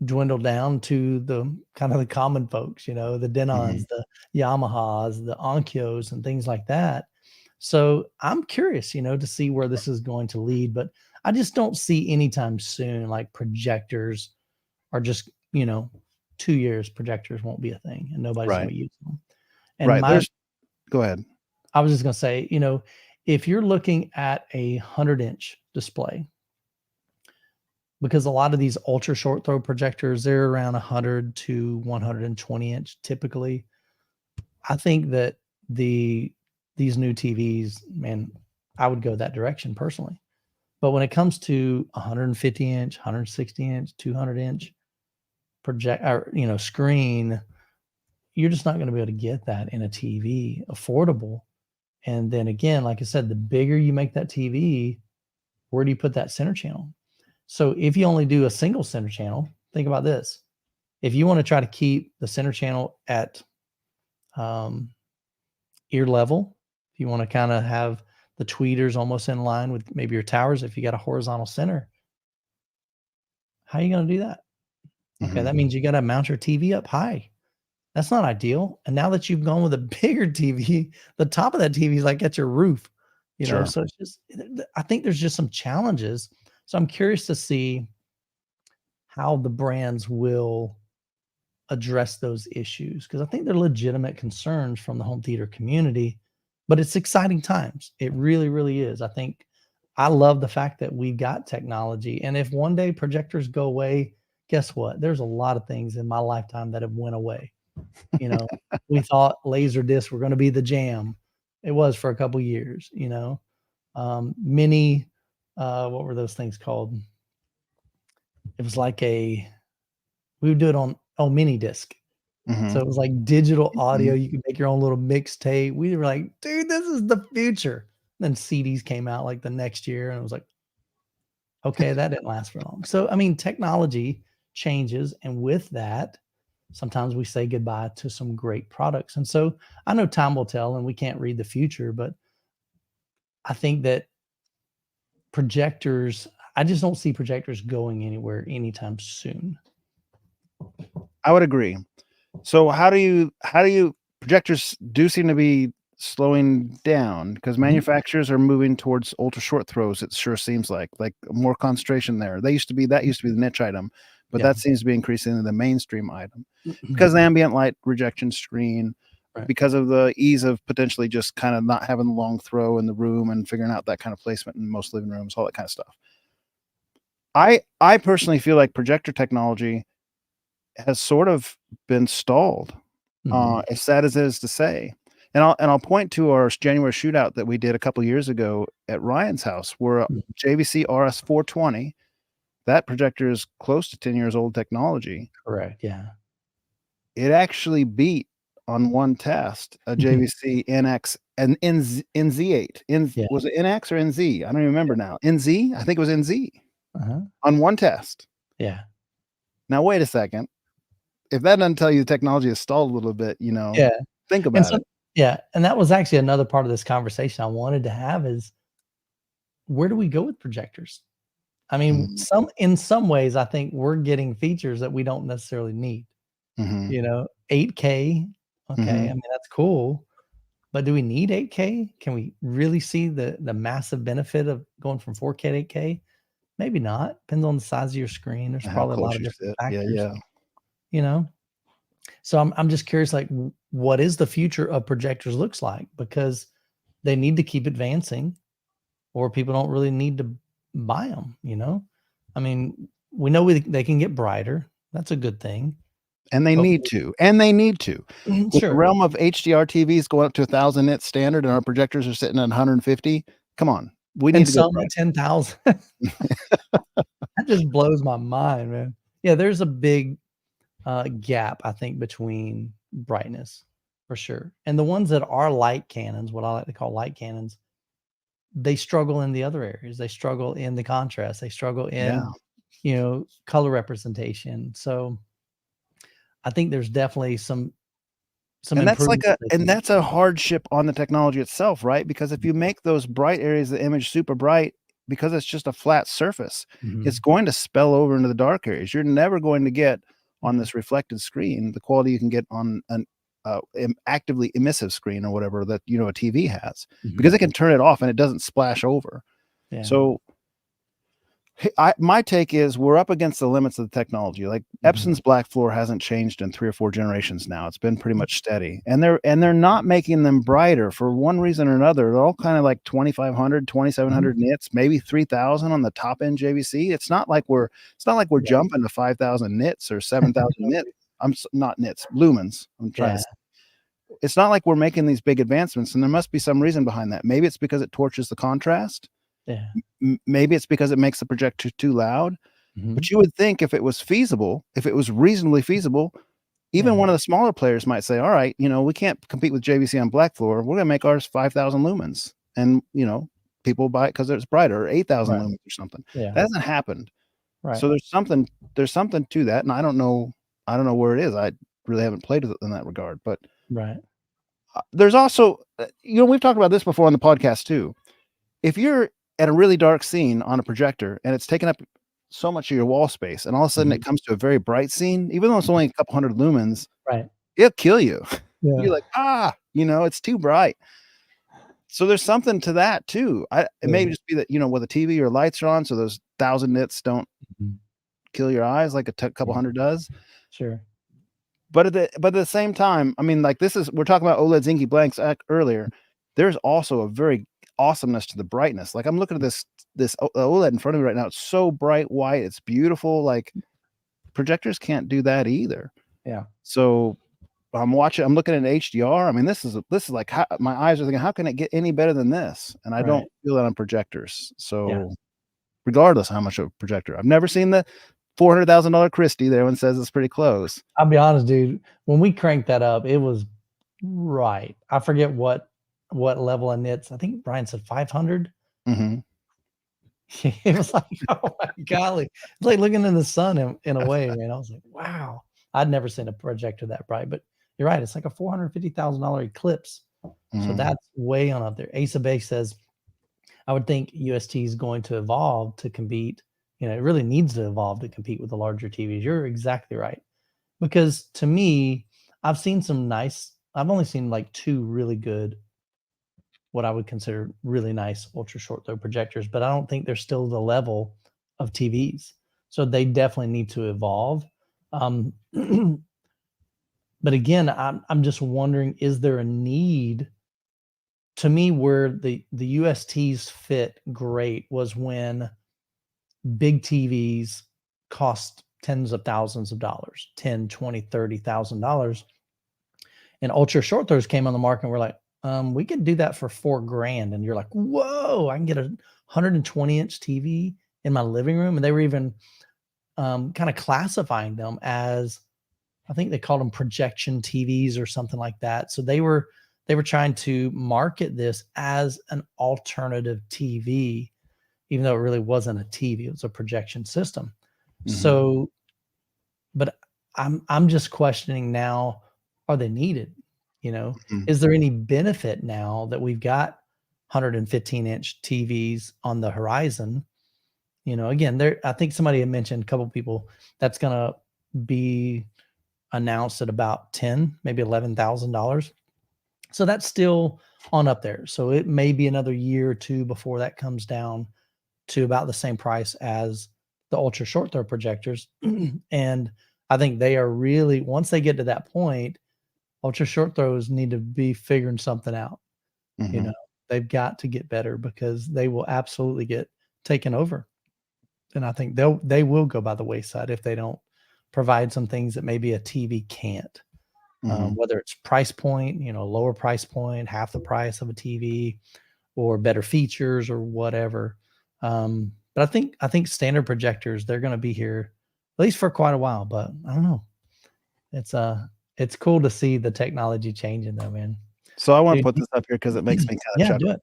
dwindle down to the kind of the common folks, the Denons, the Yamahas, the Onkyos and things like that. So I'm curious, to see where this is going to lead, but I just don't see anytime soon, like projectors are just, 2 years, projectors won't be a thing and nobody's going to use them. And go ahead. I was just going to say, if you're looking at a 100-inch display, because a lot of these ultra short throw projectors, they're around 100 to 120 inch typically. I think that these new TVs, man, I would go that direction personally. But when it comes to 150 inch, 160 inch, 200 inch screen, you're just not going to be able to get that in a TV affordable. And then again, like I said, the bigger you make that TV, where do you put that center channel? So if you only do a single center channel, think about this. If you want to try to keep the center channel at ear level, if you want to kind of have the tweeters almost in line with maybe your towers, if you got a horizontal center, how are you going to do that? Okay, that means you got to mount your TV up high. That's not ideal. And now that you've gone with a bigger TV, the top of that TV is like at your roof, so it's just, I think there's just some challenges. So I'm curious to see how the brands will address those issues, because I think they're legitimate concerns from the home theater community, but it's exciting times. It really, really is. I love the fact that we've got technology. And if one day projectors go away, guess what? There's a lot of things in my lifetime that have went away. We thought laser discs were going to be the jam. It was for a couple years, mini, what were those things called? It was like we would do it on mini disc. So it was like digital audio. You could make your own little mixtape. We were like, dude, this is the future. Then CDs came out like the next year, and it was like, okay, that didn't last for long. So, I mean, technology changes. And with that, sometimes we say goodbye to some great products. And so I know time will tell and we can't read the future, but I think that projectors, I just don't see projectors going anywhere anytime soon. I would agree. So how do you projectors do seem to be slowing down because manufacturers are moving towards ultra short throws. It sure seems like more concentration there. That used to be the niche item, but that seems to be increasingly the mainstream item because the ambient light rejection screen, because of the ease of potentially just kind of not having the long throw in the room and figuring out that kind of placement in most living rooms, all that kind of stuff. I personally feel like projector technology has sort of been stalled, as sad as it is to say. And I'll point to our January shootout that we did a couple years ago at Ryan's house, where JVC RS420, that projector is close to 10 years old technology. Correct. Yeah. It actually beat on one test a JVC NX and NZ8. Was it NX or NZ? I don't even remember now. NZ? I think it was NZ on one test. Yeah. Now, wait a second. If that doesn't tell you the technology has stalled a little bit, think about it. Yeah. And that was actually another part of this conversation I wanted to have is, where do we go with projectors? I mean, in some ways, I think we're getting features that we don't necessarily need. 8K. Okay. I mean, that's cool. But do we need 8K? Can we really see the massive benefit of going from 4K to 8K? Maybe not. Depends on the size of your screen. There's How probably a lot close of you different sit. Yeah, factors, yeah. you know? So I'm just curious, like, what is the future of projectors looks like? Because they need to keep advancing, or people don't really need to buy them, you know? I mean, we know they can get brighter. That's a good thing. And they But need to. And they need to. With the sure. realm of HDR TVs going up to 1,000 nits standard, and our projectors are sitting at 150. Come on, we need And to go some bright. at 10,000. That just blows my mind, man. Yeah, there's a big gap, I think, between brightness for sure. And the ones that are light cannons, what I like to call light cannons, they struggle in the other areas. They struggle in the contrast. They struggle Yeah. in, you know, color representation. So I think there's definitely some And that's like improvements. that's a hardship on the technology itself, right? Because if you make those bright areas of the image super bright, because it's just a flat surface, it's going to spell over into the dark areas. You're never going to get on this reflected screen the quality you can get on an actively emissive screen or whatever that, you know, a TV has, because it can turn it off and it doesn't splash over. Yeah. So my take is we're up against the limits of the technology. Like Epson's black floor hasn't changed in 3 or 4 generations now. It's been pretty much steady, and they're not making them brighter for one reason or another. They're all kind of like 2,500, 2,700 nits, maybe 3,000 on the top end JVC. It's not like we're jumping to 5,000 nits or 7,000 nits. Not nits, lumens. I'm trying to say. It's not like we're making these big advancements, and there must be some reason behind that. Maybe it's because it torches the contrast. Yeah. Maybe it's because it makes the projector too loud. But you would think if it was feasible, if it was reasonably feasible, even one of the smaller players might say, all right, you know, we can't compete with JVC on black floor. We're going to make ours 5,000 lumens. And, you know, people buy it because it's brighter, or 8,000 lumens or something. Yeah. That hasn't happened. Right. So there's something to that. And I don't know where it is. I really haven't played with it in that regard. But there's also, you know, we've talked about this before on the podcast too. If you're at a really dark scene on a projector and it's taking up so much of your wall space, and all of a sudden it comes to a very bright scene, even though it's only a couple hundred lumens, it'll kill you. You're like, you know, it's too bright. So there's something to that too. It may just be that, you know, with a TV, your lights are on, so those 1,000 nits don't kill your eyes like a couple hundred does. Sure. But at the same time, I mean, like we're talking about OLED's inky blanks earlier. There's also a very awesomeness to the brightness. Like I'm looking at this OLED in front of me right now. It's so bright white. It's beautiful. Like projectors can't do that either. Yeah. So I'm looking at HDR. I mean, this is like my eyes are thinking, how can it get any better than this? And I don't feel that on projectors. So regardless how much of a projector, I've never seen the $400,000 Christie there. Everyone says it's pretty close. I'll be honest, dude. When we cranked that up, it was right. I forget what level of nits. I think Brian said 500. It was like, oh my golly, it's like looking in the sun in a way, man. I was like, wow, I'd never seen a projector that bright. But you're right, it's like a $450,000 eclipse. So that's way on up there. Asa Bay says, I would think UST is going to evolve to compete. You know, it really needs to evolve to compete with the larger TVs. You're exactly right. Because to me, I've only seen like 2 really good, what I would consider really nice ultra short throw projectors, but I don't think they're still the level of TVs. So they definitely need to evolve. But again, I'm just wondering, is there a need? To me, where the USTs fit great was when big TVs cost tens of thousands of dollars, 10, 20, $30,000. And ultra short throws came on the market and we're like, we could do that for $4,000. And you're like, whoa, I can get a 120-inch TV in my living room. And they were even kind of classifying them as, I think they called them projection TVs or something like that. So they were trying to market this as an alternative TV, even though it really wasn't a TV, it was a projection system. So, but I'm just questioning now, are they needed? You know, is there any benefit now that we've got 115-inch TVs on the horizon? You know, again, I think somebody had mentioned, a couple of people, that's going to be announced at about $10,000, maybe $11,000. So that's still on up there. So it may be another year or two before that comes down to about the same price as the ultra short throw projectors. And I think they are really, once they get to that point, ultra short throws need to be figuring something out. You know, they've got to get better because they will absolutely get taken over. And I think they will go by the wayside if they don't provide some things that maybe a TV can't. Whether it's price point, lower price point, half the price of a TV, or better features or whatever. But I think standard projectors, they're going to be here at least for quite a while. But I don't know. It's cool to see the technology changing, though, man. So I want to Dude, put this up here because it makes me kind of yeah, chuckle. do it.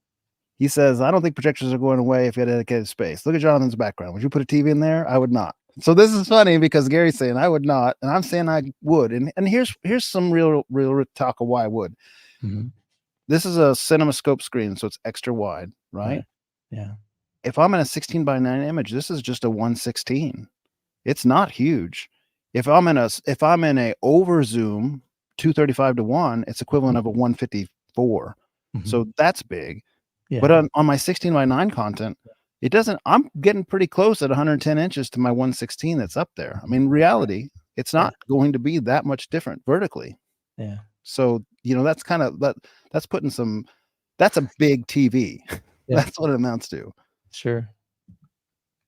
He says, I don't think projectors are going away if you had dedicated space. Look at Jonathan's background. Would you put a TV in there? I would not. So this is funny because Gary's saying I would not, and I'm saying I would. And here's some real talk of why I would. This is a CinemaScope screen, so it's extra wide, right? Yeah. If I'm in a 16:9 image, this is just a 116. It's not huge. If I'm in a over zoom 235:1, it's equivalent of a 154. So that's big. Yeah. But on my 16:9 content, it doesn't. I'm getting pretty close at 110 inches to my 116 that's up there. I mean, reality, it's not going to be that much different vertically. Yeah. So that's kind of that's putting some. That's a big TV. Yeah. That's what it amounts to. Sure.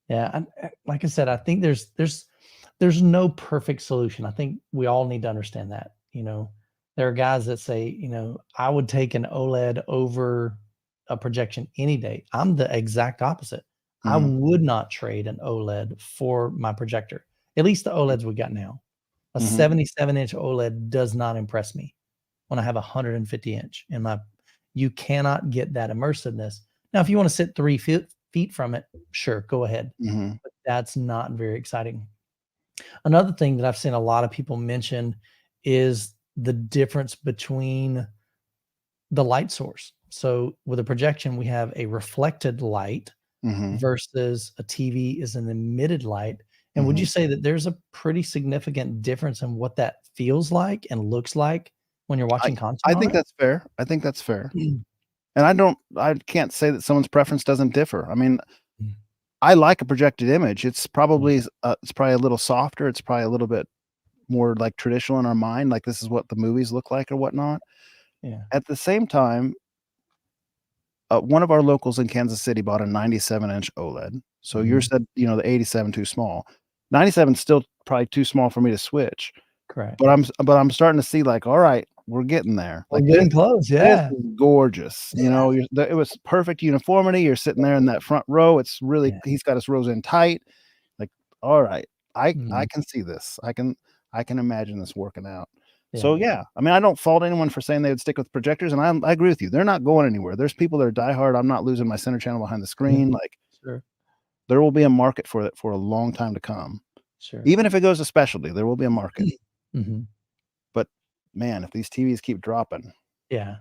Yeah. Like I said, I think there's no perfect solution. I think we all need to understand that. There are guys that say, I would take an OLED over a projection any day. I'm the exact opposite. I would not trade an OLED for my projector. At least the OLEDs we got now. A 77-inch OLED does not impress me when I have a 150-inch in my. You cannot get that immersiveness. Now, if you want to sit 3 feet from it, sure, go ahead. But that's not very exciting. Another thing that I've seen a lot of people mention is the difference between the light source. So with a projection, we have a reflected light versus a TV is an emitted light. And would you say that there's a pretty significant difference in what that feels like and looks like when you're watching content? I think that's fair. I think that's fair. And I can't say that someone's preference doesn't differ. I mean, I like a projected image. It's probably a little softer. It's probably a little bit more like traditional in our mind. Like this is what the movies look like or whatnot. Yeah. At the same time, one of our locals in Kansas City bought a 97-inch OLED. So you said, the 87 too small. 97 still probably too small for me to switch. Correct. But I'm starting to see like, all right, we're getting there. We're Like getting close. Yeah. This is gorgeous. It was perfect uniformity. You're sitting there in that front row. It's really he's got his rows in tight. Like, all right, I can see this. I can imagine this working out. So yeah, I mean, I don't fault anyone for saying they would stick with projectors, and I agree with you. They're not going anywhere. There's people that are diehard. I'm not losing my center channel behind the screen. Like, there will be a market for it for a long time to come. Sure. Even if it goes to specialty, there will be a market. But man, if these TVs keep dropping, yeah.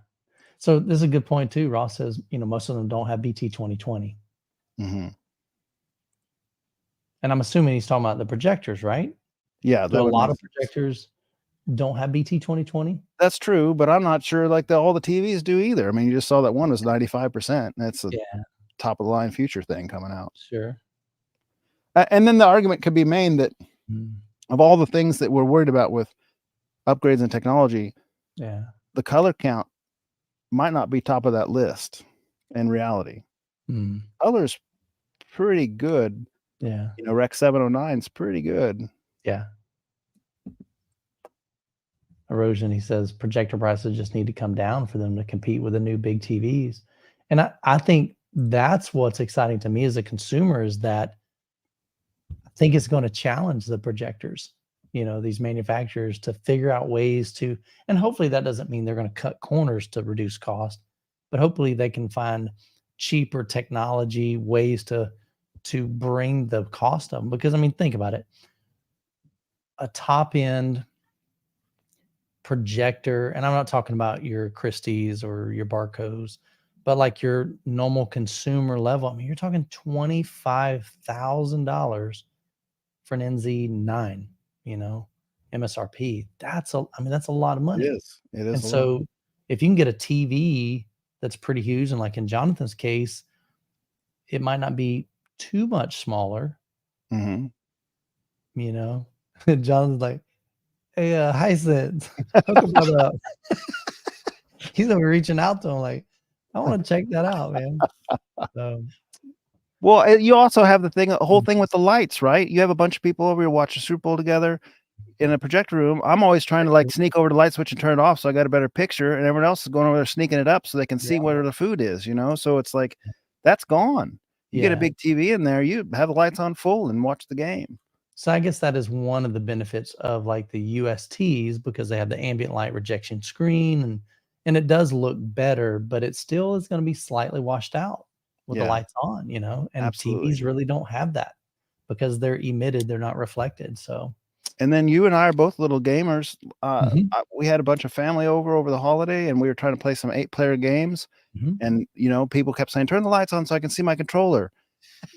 So this is a good point too. Ross says, most of them don't have BT 2020, and I'm assuming he's talking about the projectors, right? Yeah, a lot of projectors don't have BT 2020. That's true, but I'm not sure like all the TVs do either. I mean, you just saw that one was 95%. That's a top of the line future thing coming out. Sure. And then the argument could be made that of all the things that we're worried about with upgrades in technology, the color count might not be top of that list in reality. Color's pretty good. Yeah. Rec 709 is pretty good. Yeah. Erosion, he says projector prices just need to come down for them to compete with the new big TVs. And I think that's what's exciting to me as a consumer is that I think it's going to challenge the projectors, these manufacturers to figure out ways to, and hopefully that doesn't mean they're going to cut corners to reduce cost, but hopefully they can find cheaper technology ways to bring the cost of them. Because I mean, think about it. A top end projector, and I'm not talking about your Christie's or your Barco's, but like your normal consumer level. I mean, you're talking $25,000 for an NZ9, MSRP. That's a lot of money. It is. And so if you can get a TV that's pretty huge, and like in Jonathan's case, it might not be too much smaller, Mm-hmm. you know. Jonathan's like, hey, Hisense, hook a brother up. He's gonna be reaching out to him like, I want to check that out, man. So, Well, you also have the whole thing with the lights, right? You have a bunch of people over here watching Super Bowl together in a projector room. I'm always trying to like sneak over the light switch and turn it off so I got a better picture, and everyone else is going over there sneaking it up so they can see where the food is, you know? So it's like that's gone. You get a big TV in there, you have the lights on full and watch the game. So I guess that is one of the benefits of like the USTs, because they have the ambient light rejection screen, and it does look better, but it still is going to be slightly washed out with the lights on, you know. And Absolutely. TVs really don't have that because they're emitted, they're not reflected. So, and then you and I are both little gamers. We had a bunch of family over the holiday, and we were trying to play some 8-player games. And you know, people kept saying, "Turn the lights on so I can see my controller."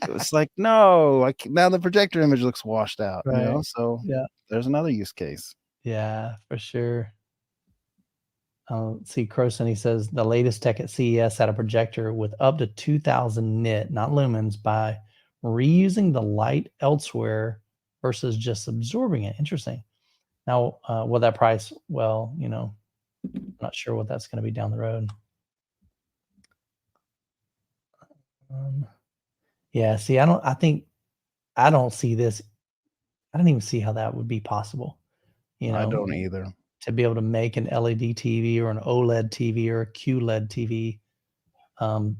It was like, no, now the projector image looks washed out, you know? So there's another use case. Yeah, for sure. Let's see, Croson, he says the latest tech at CES had a projector with up to 2000 nit, not lumens, by reusing the light elsewhere versus just absorbing it. Interesting. Now, what that price? Well, you know, I'm not sure what that's going to be down the road. Yeah, see, I don't see this. I don't even see how that would be possible. You know, I don't either. To be able to make an LED TV or an OLED TV or a QLED TV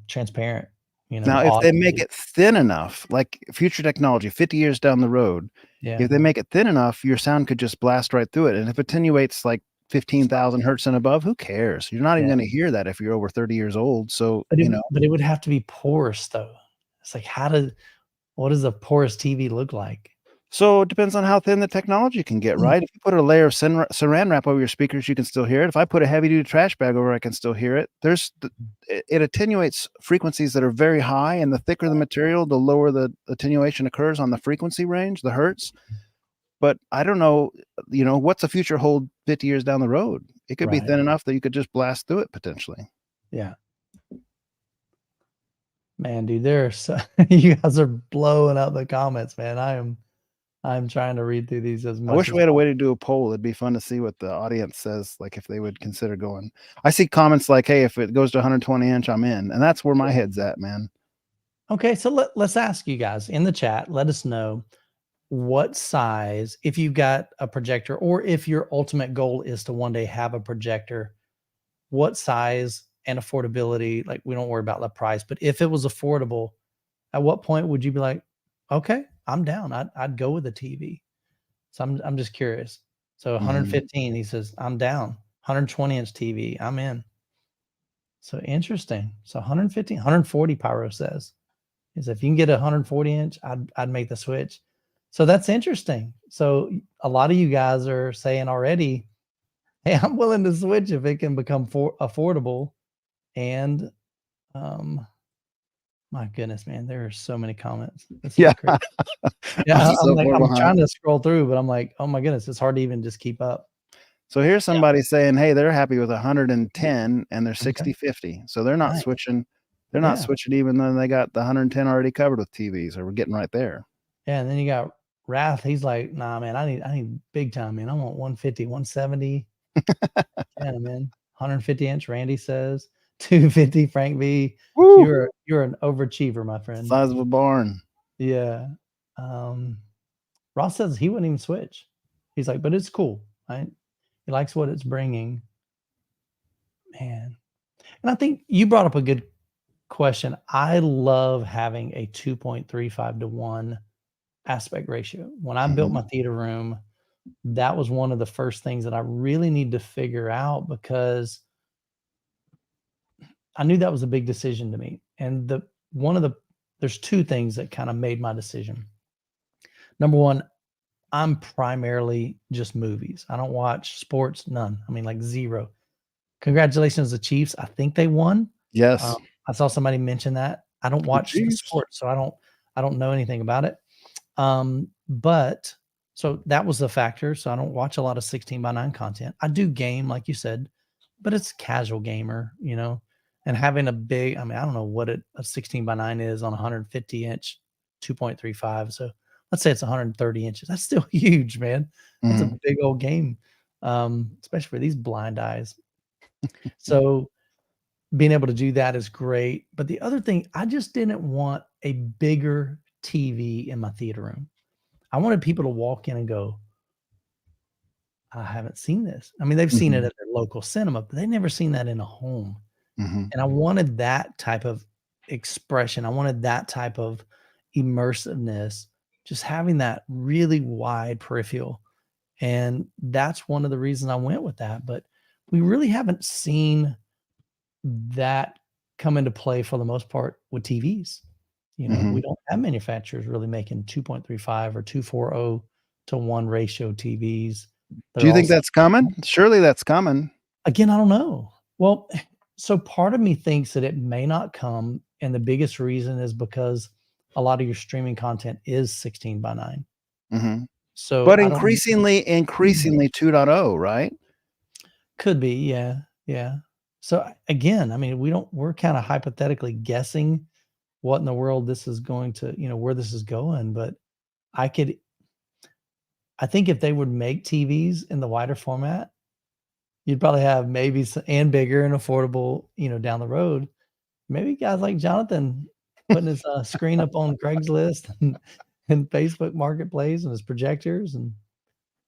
transparent. You know, Now, if they make it thin enough, like future technology, 50 years down the road, if they make it thin enough, your sound could just blast right through it. And if it attenuates like 15,000 hertz and above, who cares? You're not even going to hear that if you're over 30 years old. So, but it would have to be porous though. It's like, what does a porous TV look like? So it depends on how thin the technology can get, right? If you put a layer of saran wrap over your speakers, you can still hear it. If I put a heavy duty trash bag over, I can still hear it. It attenuates frequencies that are very high, and the thicker the material, the lower the attenuation occurs on the frequency range, the hertz. But I don't know, you know, what's the future hold 50 years down the road? It could be thin enough that you could just blast through it potentially. Yeah. Man, dude, you guys are blowing up the comments, man. I'm trying to read through these as much. I wish we had a way to do a poll. It'd be fun to see what the audience says, like if they would consider going. I see comments like, hey, if it goes to 120 inch, I'm in. And that's where my head's at, man. Okay, so let's ask you guys in the chat, let us know what size, if you've got a projector, or if your ultimate goal is to one day have a projector, what size and affordability, like we don't worry about the price, but if it was affordable, at what point would you be like, okay, I'm down. I'd go with a TV. So I'm just curious. So 115, he says, I'm down. 120 inch TV, I'm in. So interesting. So 115, 140, Pyro says, is if you can get a 140 inch, I'd make the switch. So that's interesting. So a lot of you guys are saying already, hey, I'm willing to switch if it can become affordable. And my goodness, man, there are so many comments. Yeah. Yeah, I'm trying to scroll through, but I'm like, oh my goodness, it's hard to even just keep up. So here's somebody saying, hey, they're happy with 110 and they're 60-50. So they're not switching. They're not switching even though they got the 110 already covered with TVs, or we're getting right there. Yeah, and then you got Wrath. He's like, nah, man, I need big time, man. I want 150, 170. Yeah, man. 150 inch, Randy says. 250, Frank B. Woo! You're an overachiever, my friend. Size of a barn. Yeah. Ross says he wouldn't even switch. He's like, but it's cool, right? He likes what it's bringing. Man. And I think you brought up a good question. I love having a 2.35 to 1 aspect ratio. When I built my theater room, that was one of the first things that I really need to figure out, because I knew that was a big decision to me. And there's two things that kind of made my decision. Number one, I'm primarily just movies. I don't watch sports, none. I mean, like zero. Congratulations, the Chiefs. I think they won. Yes. I saw somebody mention that. I don't watch the sports, so I don't know anything about it. But so that was the factor. So I don't watch a lot of 16:9 content. I do game, like you said, but it's casual gamer, and having a big, I mean, I don't know what a 16:9 is on 150 inch 2.35. So let's say it's 130 inches. That's still huge, man. That's a big old game, especially for these blind eyes. So being able to do that is great. But the other thing, I just didn't want a bigger TV in my theater room. I wanted people to walk in and go, I haven't seen this. I mean, they've seen it at their local cinema, but they've never seen that in a home. And I wanted that type of expression. I wanted that type of immersiveness, just having that really wide peripheral. And that's one of the reasons I went with that. But we really haven't seen that come into play for the most part with TVs. We don't have manufacturers really making 2.35 or 2.40 to 1 ratio TVs. Do you think that's coming? Surely that's coming. Again, I don't know. Well, so part of me thinks that it may not come, and the biggest reason is because a lot of your streaming content is 16:9. So, but increasingly 2.0, right? Could be, yeah. So again, I mean, we're kind of hypothetically guessing what in the world this is going to, where this is going. But I think if they would make TVs in the wider format, you'd probably have maybe and bigger and affordable, down the road. Maybe guys like Jonathan putting his screen up on Craigslist and Facebook Marketplace and his projectors and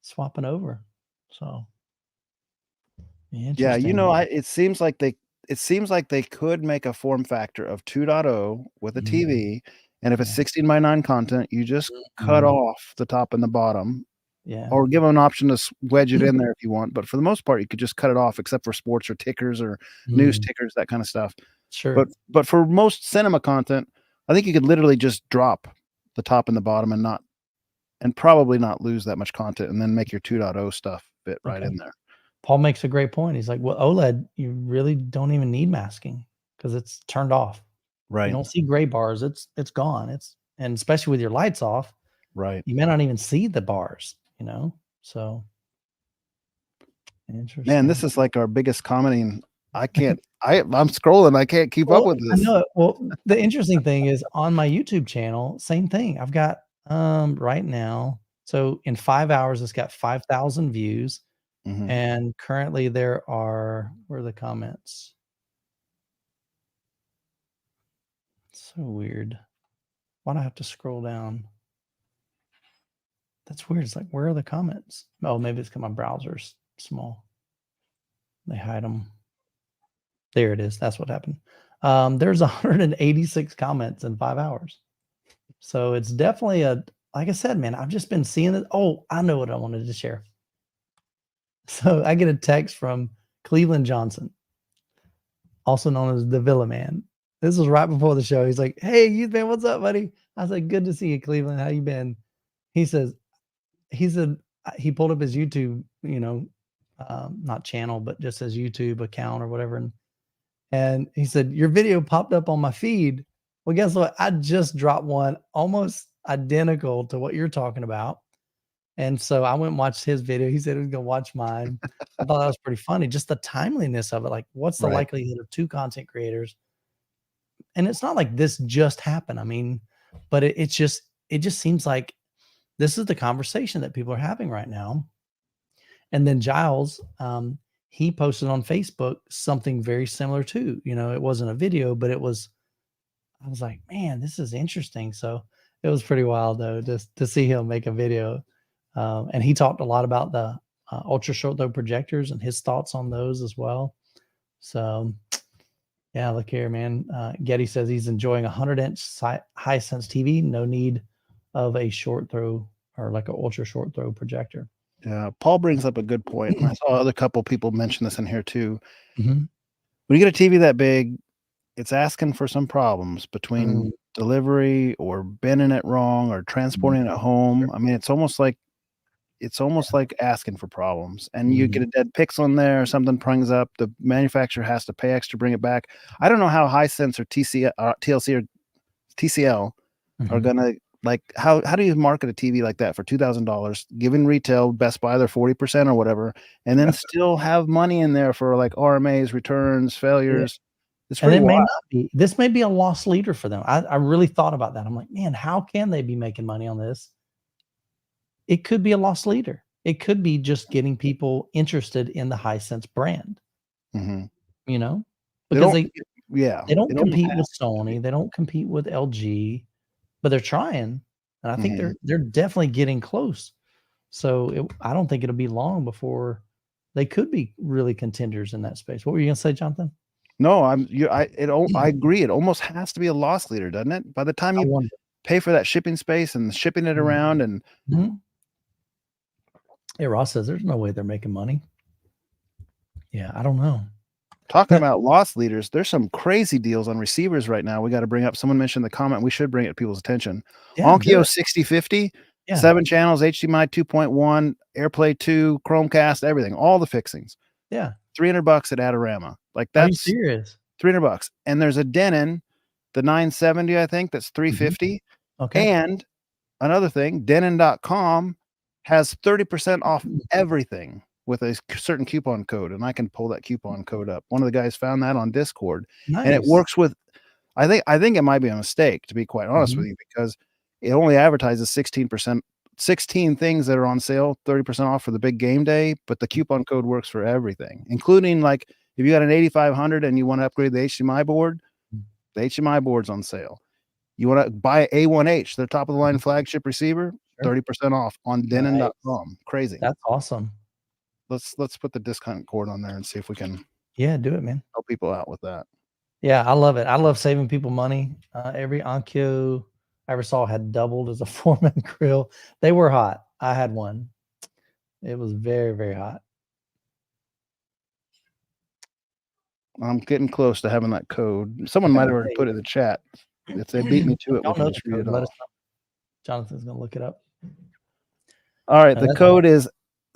swapping over. So, yeah, it seems like they could make a form factor of 2.0 with a TV, and if it's 16:9 content, you just cut off the top and the bottom. Yeah. Or give them an option to wedge it in there if you want. But for the most part, you could just cut it off, except for sports or tickers or news tickers, that kind of stuff. Sure. But for most cinema content, I think you could literally just drop the top and the bottom and probably not lose that much content, and then make your 2.0 stuff fit right in there. Paul makes a great point. He's like, well, OLED, you really don't even need masking because it's turned off. Right. You don't see gray bars. It's gone. And especially with your lights off, right, you may not even see the bars. So interesting. Man, this is like our biggest commenting. I'm scrolling. I can't keep up with this. I know. Well, the interesting thing is on my YouTube channel, same thing. I've got right now. So in 5 hours, it's got 5,000 views. And currently there are, where are the comments? It's so weird. Why do I have to scroll down? That's weird. It's like, where are the comments? Oh, maybe it's because my browser's small. They hide them. There it is. That's what happened. There's 186 comments in 5 hours. So it's definitely like I said, man, I've just been seeing it. Oh, I know what I wanted to share. So I get a text from Cleveland Johnson, also known as the Villa Man. This was right before the show. He's like, hey, Youthman, what's up, buddy? I was like, good to see you, Cleveland. How you been? He said he pulled up his YouTube, not channel, but just his YouTube account or whatever. And he said, your video popped up on my feed. Well, guess what? I just dropped one almost identical to what you're talking about. And so I went and watched his video. He said he was going to watch mine. I thought that was pretty funny. Just the timeliness of it. Like, what's the likelihood of two content creators? And it's not like this just happened. I mean, but it just seems like this is the conversation that people are having right now. And then Giles, he posted on Facebook something very similar too. It wasn't a video, but I was like, man, this is interesting. So it was pretty wild though, just to see him make a video. And he talked a lot about the ultra short throw projectors and his thoughts on those as well. So yeah, look here, man. Getty says he's enjoying 100-inch Hisense TV. No need of a short throw or like an ultra short throw projector. Yeah, Paul brings up a good point. And I saw other couple people mention this in here too. Mm-hmm. When you get a TV that big, it's asking for some problems between delivery or bending it wrong or transporting it home. I mean, it's almost like asking for problems. And you get a dead pixel in there, or something springs up, the manufacturer has to pay extra to bring it back. I don't know how Hisense or TLC or TCL are going to Like how do you market a TV like that for $2,000, giving retail Best Buy their 40% or whatever, and then still have money in there for like RMAs, returns, failures? It's And pretty it may wild. not be. This may be a lost leader for them. I really thought about that. I'm like, man, how can they be making money on this? It could be a lost leader. It could be just getting people interested in the Hisense brand, Mhm. you know, They because don't yeah, they don't it almost compete has with to be. Sony. They don't compete with LG, but they're trying. And I think Mhm. they're definitely getting close. So I don't think it'll be long before they could be really contenders in that space. What were you gonna say, Jonathan? No, I agree. It almost has to be a loss leader, doesn't it? By the time I you wonder. pay for that shipping space and shipping it around and Mhm. Hey, Ross says there's no way they're making money. Yeah, I don't know. talking about loss leaders, there's some crazy deals on receivers right now. We got to bring up. Someone mentioned in the comment. We should bring it to people's attention. Yeah, do Onkyo it. 6050, Yeah. 7 channels, HDMI 2.1, AirPlay 2, Chromecast, everything, all the fixings. Yeah. $300 at Adorama. Like Are you that's serious? $300. And there's a Denon, the 970, I think that's $350. Okay. And another thing, Denon.com has 30% off everything with a certain coupon code, and I can pull that coupon code up. One of the guys found that on Discord, and it Nice. works with. I think it might be a mistake, to be quite honest with you, because it only advertises 16%, 16 things that are on sale, 30% off for the big game day, but the coupon code works for everything, including like if you got an 8500 and you want to upgrade the HDMI board, the HDMI board's on sale. You want to buy A1H, their top of the line flagship receiver, Sure. 30% off on Denon.com. Crazy. That's awesome. Let's put the discount code on there and see if we can Yeah, do it, man. help people out with that. Yeah, I love it. I love saving people money. Every Onkyo I ever saw had doubled as a Foreman grill. They were hot. I had one. It was very, very hot. I'm getting close to having that code. Someone might have already put it in the chat. If they beat me to it, we Y'all can know just the read code. it Let off. us know. Jonathan's gonna look it up. All right, the that's code is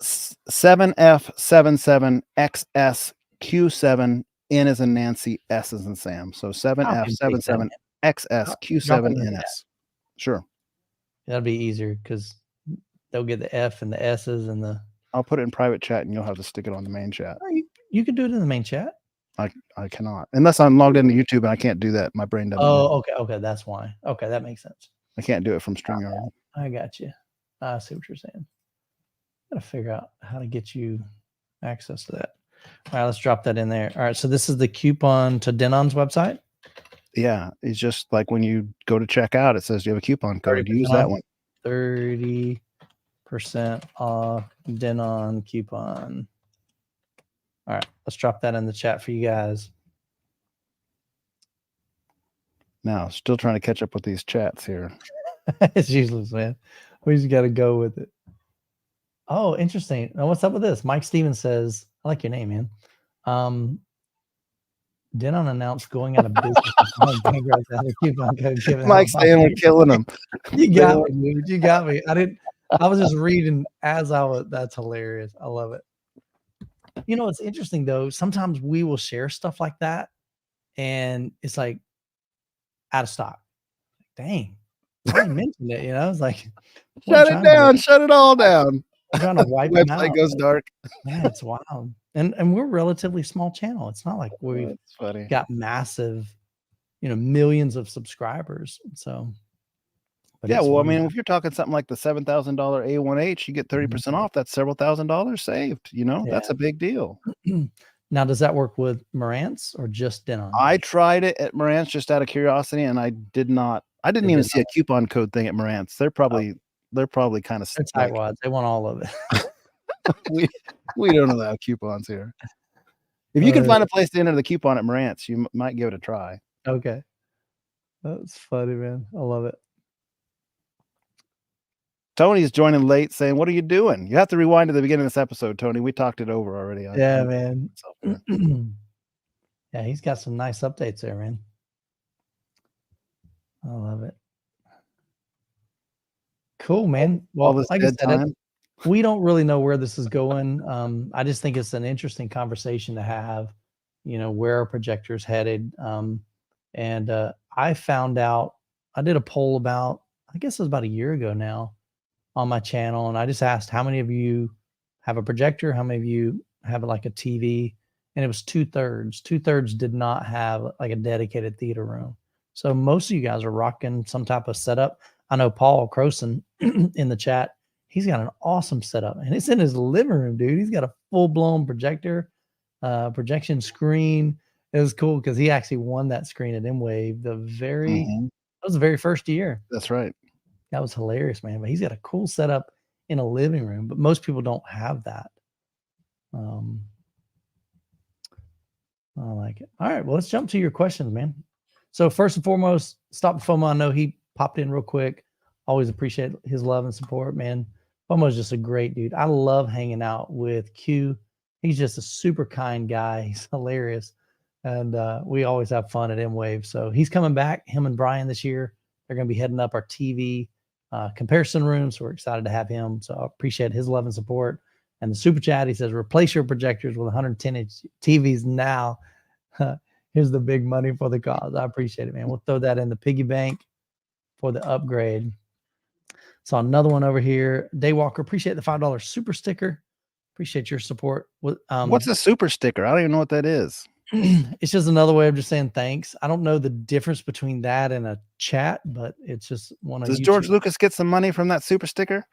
7F77XSQ7. N as in Nancy, S as in Sam. So Copy and paste that, man. Drop it in the XSQ7NS. chat. Sure. That'll be easier because they'll get the F and the S's and the. I'll put it in private chat and you'll have to stick it on the main chat. Oh, you can do it in the main chat. I cannot. Unless I'm logged into YouTube and I can't do that. My brain doesn't. Oh, okay. That's why. Okay, that makes sense. I can't do it from StreamYard. I got you. I see what you're saying. Gotta figure out how to get you access to that. All right, let's drop that in there. All right, so this is the coupon to Denon's website. Yeah, it's just like when you go to check out, it says you have a coupon code. Use that one. 30% off Denon coupon. All right, let's drop that in the chat for you guys. Now, still trying to catch up with these chats here. It's useless, man. We just got to go with it. Oh, interesting. Now, what's up with this? Mike Stevens says, I like your name, man. Denon announced going out of business. Mike saying we're killing them. You got me, dude. You got me. I was just reading as I was. That's hilarious. I love it. You know, it's interesting though. Sometimes we will share stuff like that, and it's like out of stock. Dang, I mentioned it. You know, it's like shut it down. Shut it all down. I'm trying to wipe them out. Website goes dark. Yeah, it's wild. And we're a relatively small channel. It's not like we've got massive, millions of subscribers. So, yeah, well, I mean, if you're talking something like the $7,000 A1H, you get 30% off. That's several $1,000s saved. That's a big deal. Now, does that work with Marantz or just Denon? I tried it at Marantz just out of curiosity, and I didn't even see a coupon code thing at Marantz. They're probably kind of tightwads. They want all of it. we don't allow coupons here. If you can find a place to enter the coupon at Marantz, you might give it a try. Okay. That's funny, man. I love it. Tony's joining late saying, what are you doing? You have to rewind to the beginning of this episode, Tony. We talked it over already. Yeah, man. Yeah, he's got some nice updates there, man. I love it. Cool, man. Well, like I said, we don't really know where this is going. I just think it's an interesting conversation to have, where are projectors headed? And I found out, I did a poll about, I guess it was about a year ago now, on my channel, and I just asked how many of you have a projector, how many of you have like a TV, and it was 2/3. 2/3 did not have like a dedicated theater room. So most of you guys are rocking some type of setup. I know Paul Croson in the chat, he's got an awesome setup, and it's in his living room, dude. He's got a full-blown projector, projection screen. It was cool because he actually won that screen at M-Wave that was the very first year. That's right. That was hilarious, man. But he's got a cool setup in a living room, but most people don't have that. I like it. All right, well, let's jump to your questions, man. So first and foremost, Stop the FOMO. I know he popped in real quick. Always appreciate his love and support, man. FOMO is just a great dude. I love hanging out with Q. He's just a super kind guy. He's hilarious. And we always have fun at M-Wave. So he's coming back, him and Brian this year. They're going to be heading up our TV comparison room. So we're excited to have him. So I appreciate his love and support. And the super chat, he says, replace your projectors with 110-inch TVs now. Here's the big money for the cause. I appreciate it, man. We'll throw that in the piggy bank for the upgrade. So another one over here. Daywalker, appreciate the $5 super sticker. Appreciate your support. What's a super sticker? I don't even know what that is. It's just another way of just saying thanks. I don't know the difference between that and a chat, but it's just one of Does George Lucas get some money from that super sticker?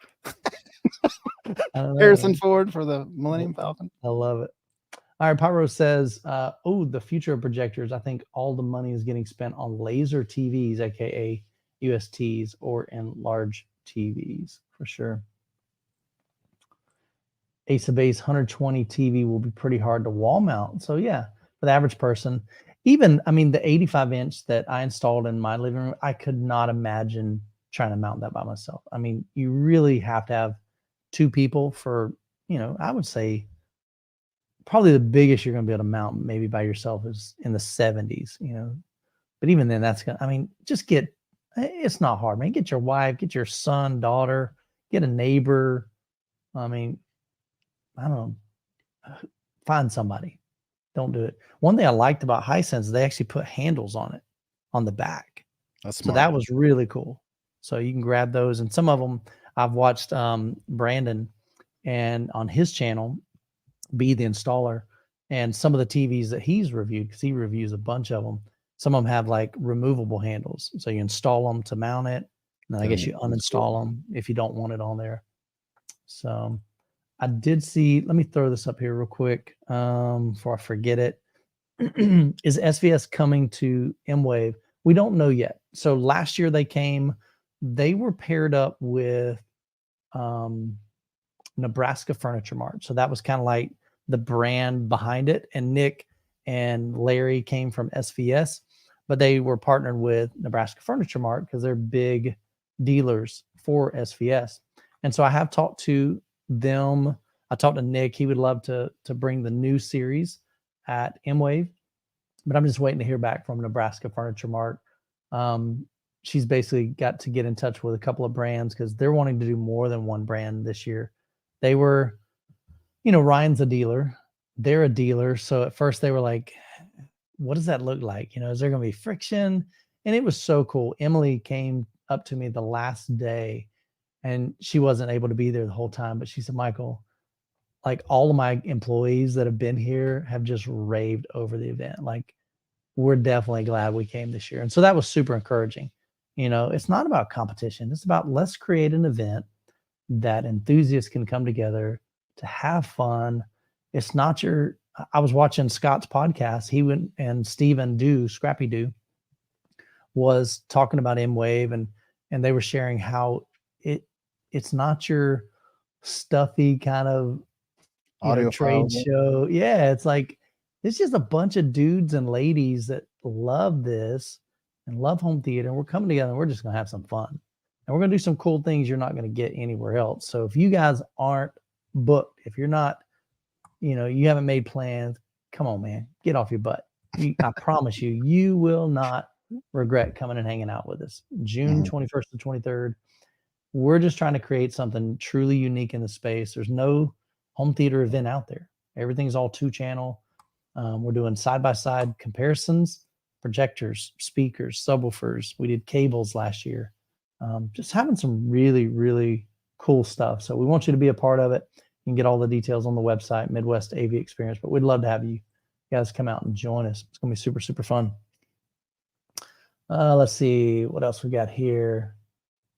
Harrison Ford for the Millennium Falcon. I love it. All right, Pyro says, oh, the future of projectors. I think all the money is getting spent on laser TVs, aka USTs, or in large TVs for sure. Ace of Base 120 TV will be pretty hard to wall mount. So yeah, for the average person, even, I mean, the 85-inch that I installed in my living room, I could not imagine trying to mount that by myself. I mean, you really have to have two people for, you know, I would say probably the biggest you're going to be able to mount maybe by yourself is in the 70s, you know, but even then that's going to, I mean, just get, it's not hard, man. Get your wife, get your son, daughter, get a neighbor. I mean, I don't know, find somebody. Don't do it. One thing I liked about Hisense, they actually put handles on it on the back. That's smart. So that was really cool. So you can grab those, and some of them I've watched Brandon and on his channel be the installer, and some of the TVs that he's reviewed, because he reviews a bunch of them, some of them have like removable handles, so you install them to mount it, and then I guess you uninstall them if you don't want it on there. So I did see, let me throw this up here real quick before I forget it. Is SVS coming to M-Wave? We don't know yet. So last year they came, they were paired up with Nebraska Furniture Mart. So that was kind of like the brand behind it. And Nick and Larry came from SVS, but they were partnered with Nebraska Furniture Mart because they're big dealers for SVS. And so I have talked to them. I talked to Nick. He would love to bring the new series at M-Wave, but I'm just waiting to hear back from Nebraska Furniture Mart. She's basically got to get in touch with a couple of brands because they're wanting to do more than one brand this year. They were, you know, Ryan's a dealer. They're a dealer. So at first they were like, what does that look like? You know, is there going to be friction? And it was so cool. Emily came up to me the last day, and she wasn't able to be there the whole time, but she said, Michael, like all of my employees that have been here have just raved over the event. Like, we're definitely glad we came this year. And so that was super encouraging. You know, it's not about competition. It's about, let's create an event that enthusiasts can come together to have fun. It's not your, I was watching Scott's podcast. He went, and Stephen Scrappy Doo was talking about M-Wave, and they were sharing how it's not your stuffy kind of audio trade show. Yeah, it's like, it's just a bunch of dudes and ladies that love this and love home theater. And we're coming together and we're just going to have some fun. And we're going to do some cool things you're not going to get anywhere else. So if you guys aren't booked, if you're not, you know, you haven't made plans, come on, man, get off your butt. I promise you, you will not regret coming and hanging out with us. June 21st to 23rd. We're just trying to create something truly unique in the space. There's no home theater event out there. Everything's all 2-channel. We're doing side-by-side comparisons, projectors, speakers, subwoofers. We did cables last year. Just having some really, really cool stuff. So we want you to be a part of it. You can get all the details on the website, Midwest AV Experience, but we'd love to have you guys come out and join us. It's going to be super, super fun. Let's see what else we got here.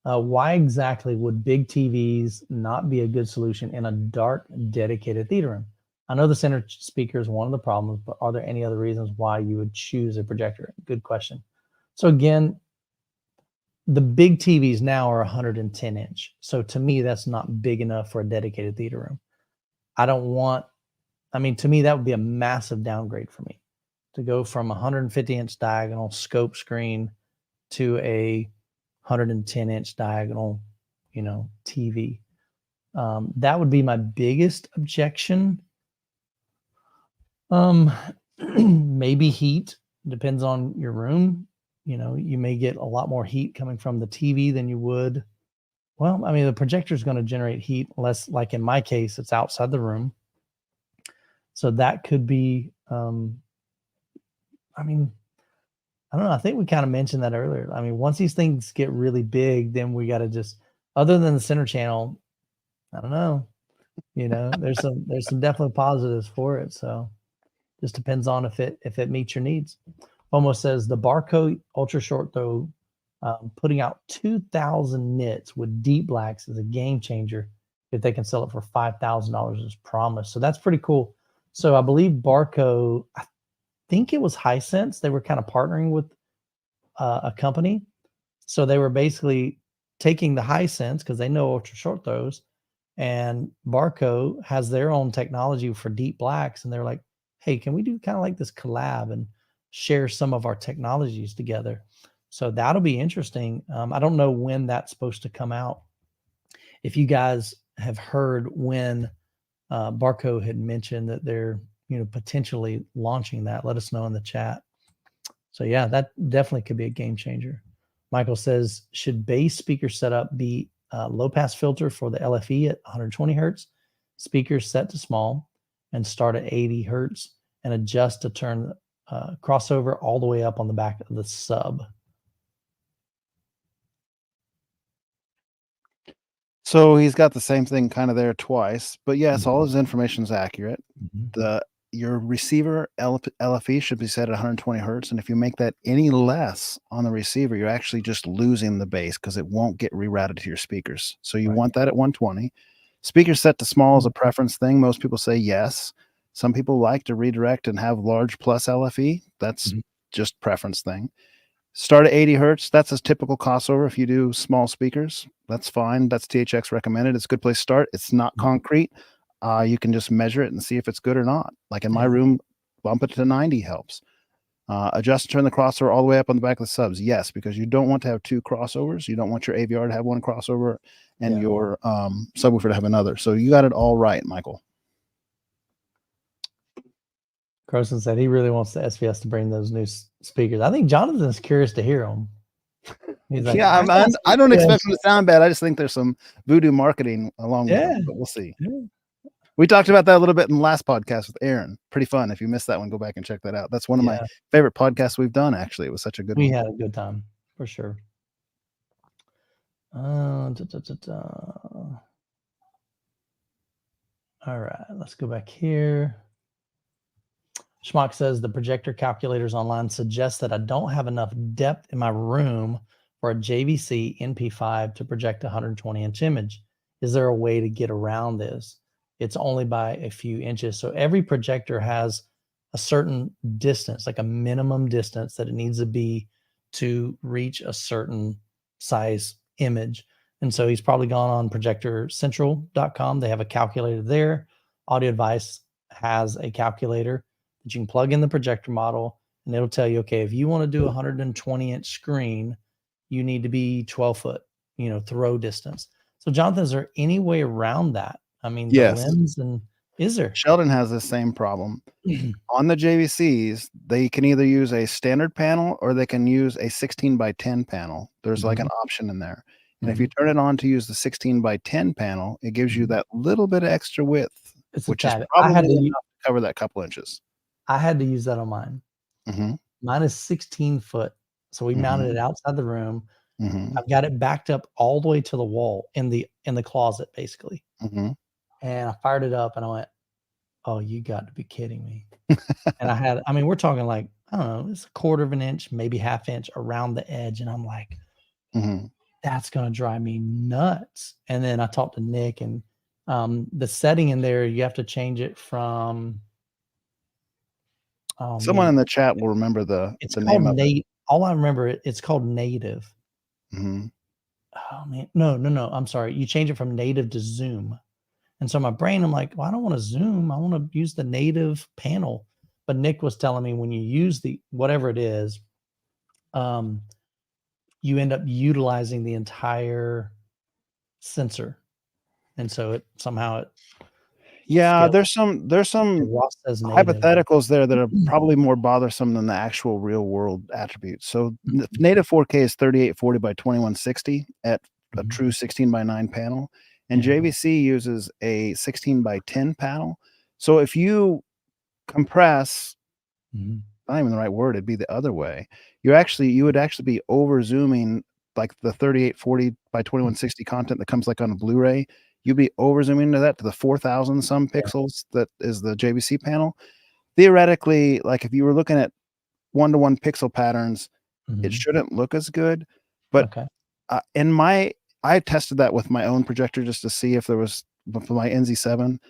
Why exactly would big TVs not be a good solution in a dark, dedicated theater room? I know the center speaker is one of the problems, but are there any other reasons why you would choose a projector? Good question. So again, the big TVs now are 110 inch. So to me, that's not big enough for a dedicated theater room. To me, that would be a massive downgrade for me to go from 150 inch diagonal scope screen to a 110 inch diagonal, TV. That would be my biggest objection. Maybe heat, depends on your room. You may get a lot more heat coming from the TV than you would. Well, the projector is going to generate heat less, like in my case, it's outside the room. So that could be, I don't know. I think we kind of mentioned that earlier. Once these things get really big, then we got to just, other than the center channel, I don't know. There's some definitely positives for it. So just depends on if it meets your needs. Almost says the Barco ultra short throw, putting out 2,000 nits with deep blacks is a game changer if they can sell it for $5,000 as promised. So that's pretty cool. So I believe Barco, I think it was Hisense. They were kind of partnering with a company. So they were basically taking the Hisense because they know ultra short throws, and Barco has their own technology for deep blacks. And they're like, hey, can we do kind of like this collab and share some of our technologies together? So that'll be interesting. I don't know when that's supposed to come out. If you guys have heard when Barco had mentioned that they're potentially launching that, let us know in the chat. So yeah, that definitely could be a game changer. Michael says, should bass speaker setup be low pass filter for the LFE at 120 hertz, speakers set to small, and start at 80 hertz, and adjust to turn crossover all the way up on the back of the sub? So he's got the same thing kind of there twice, but yes, all his information is accurate. Mm-hmm. Your receiver LFE should be set at 120 hertz, and if you make that any less on the receiver, you're actually just losing the bass because it won't get rerouted to your speakers. So you want that at 120. Speakers set to small is a preference thing. Most people say yes. Some people like to redirect and have large plus LFE. That's just preference thing. Start at 80 hertz. That's a typical crossover. If you do small speakers, that's fine. That's THX recommended. It's a good place to start. It's not concrete. You can just measure it and see if it's good or not. Like in my room, bump it to 90 helps. Adjust and turn the crossover all the way up on the back of the subs. Yes, because you don't want to have two crossovers. You don't want your AVR to have one crossover and your subwoofer to have another. So you got it all right, Michael. Carson said he really wants the SVS to bring those new speakers. I think Jonathan's curious to hear them. He's like, yeah, I don't expect them to sound bad. I just think there's some voodoo marketing along with them, but we'll see. Yeah. We talked about that a little bit in the last podcast with Aaron. Pretty fun. If you missed that one, go back and check that out. That's one of my favorite podcasts we've done, actually. It was such a good one. We had a good time, for sure. All right, let's go back here. Schmuck says the projector calculators online suggest that I don't have enough depth in my room for a JVC NP5 to project a 120-inch image. Is there a way to get around this? It's only by a few inches. So every projector has a certain distance, like a minimum distance that it needs to be to reach a certain size image. And so he's probably gone on projectorcentral.com. They have a calculator there. Audio Advice has a calculator that you can plug in the projector model, and it'll tell you, okay, if you want to do a 120-inch screen, you need to be 12 foot, throw distance. So Jonathan, is there any way around that? Yes. The lens, and is there? Sheldon has the same problem. On the JVCs, they can either use a standard panel or they can use a 16 by 10 panel. There's like an option in there. And if you turn it on to use the 16 by 10 panel, it gives you that little bit of extra width, which is probably enough to cover that couple inches. I had to use that on mine. Mine is 16 foot. So we mounted it outside the room. Mm-hmm. I've got it backed up all the way to the wall in the closet, basically. Mm-hmm. And I fired it up and I went, oh, you got to be kidding me. And I mean, we're talking like, I don't know, it's a 1/4 of an inch, maybe 1/2 inch around the edge. And I'm like, Mm-hmm. that's going to drive me nuts. And then I talked to Nick, and the setting in there, you have to change it from, oh Someone man, in the chat will remember the name of it. All I remember, it's called native. Mm-hmm. Oh man, no, I'm sorry. You change it from native to zoom. And so my brain, I'm like, well, I don't want to zoom. I want to use the native panel. But Nick was telling me when you use the whatever it is, you end up utilizing the entire sensor. And so it somehow Yeah, scales. there's some Ross says native. hypotheticals there that are probably more bothersome than the actual real world attributes. So native 4K is 3840 by 2160 at a true 16:9 panel, and Yeah. JVC uses a 16:10 panel. So if you compress, not even the right word, it'd be the other way. You would actually be over zooming, like the 3840 by 2160 content that comes like on a Blu-ray. You'd be over zooming to that, to the 4,000 some pixels that is the JVC panel. Theoretically, like if you were looking at 1-to-1 pixel patterns, it shouldn't look as good. But Okay. I tested that with my own projector just to see if there was, for my NZ7.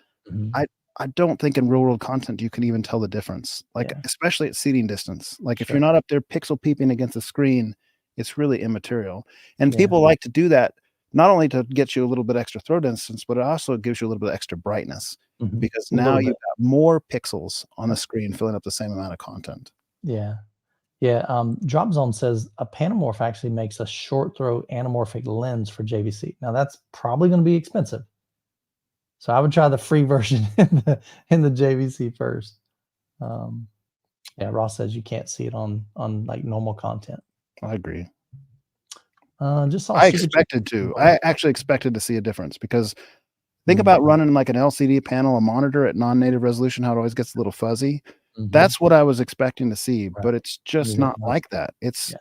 I don't think in real world content you can even tell the difference, like especially at seating distance. Like if you're not up there pixel peeping against the screen, it's really immaterial. And people like to do that not only to get you a little bit extra throw distance, but it also gives you a little bit extra brightness because now you've got more pixels on the screen filling up the same amount of content. Yeah. Yeah. Drop Zone says a Panamorph actually makes a short throw anamorphic lens for JVC. Now that's probably going to be expensive. So I would try the free version in the JVC first. Yeah, Ross says you can't see it on like normal content. I agree. Just saw I actually expected to see a difference because think about running like an LCD panel, a monitor at non-native resolution, how it always gets a little fuzzy. That's what I was expecting to see, but it's just not like that. It's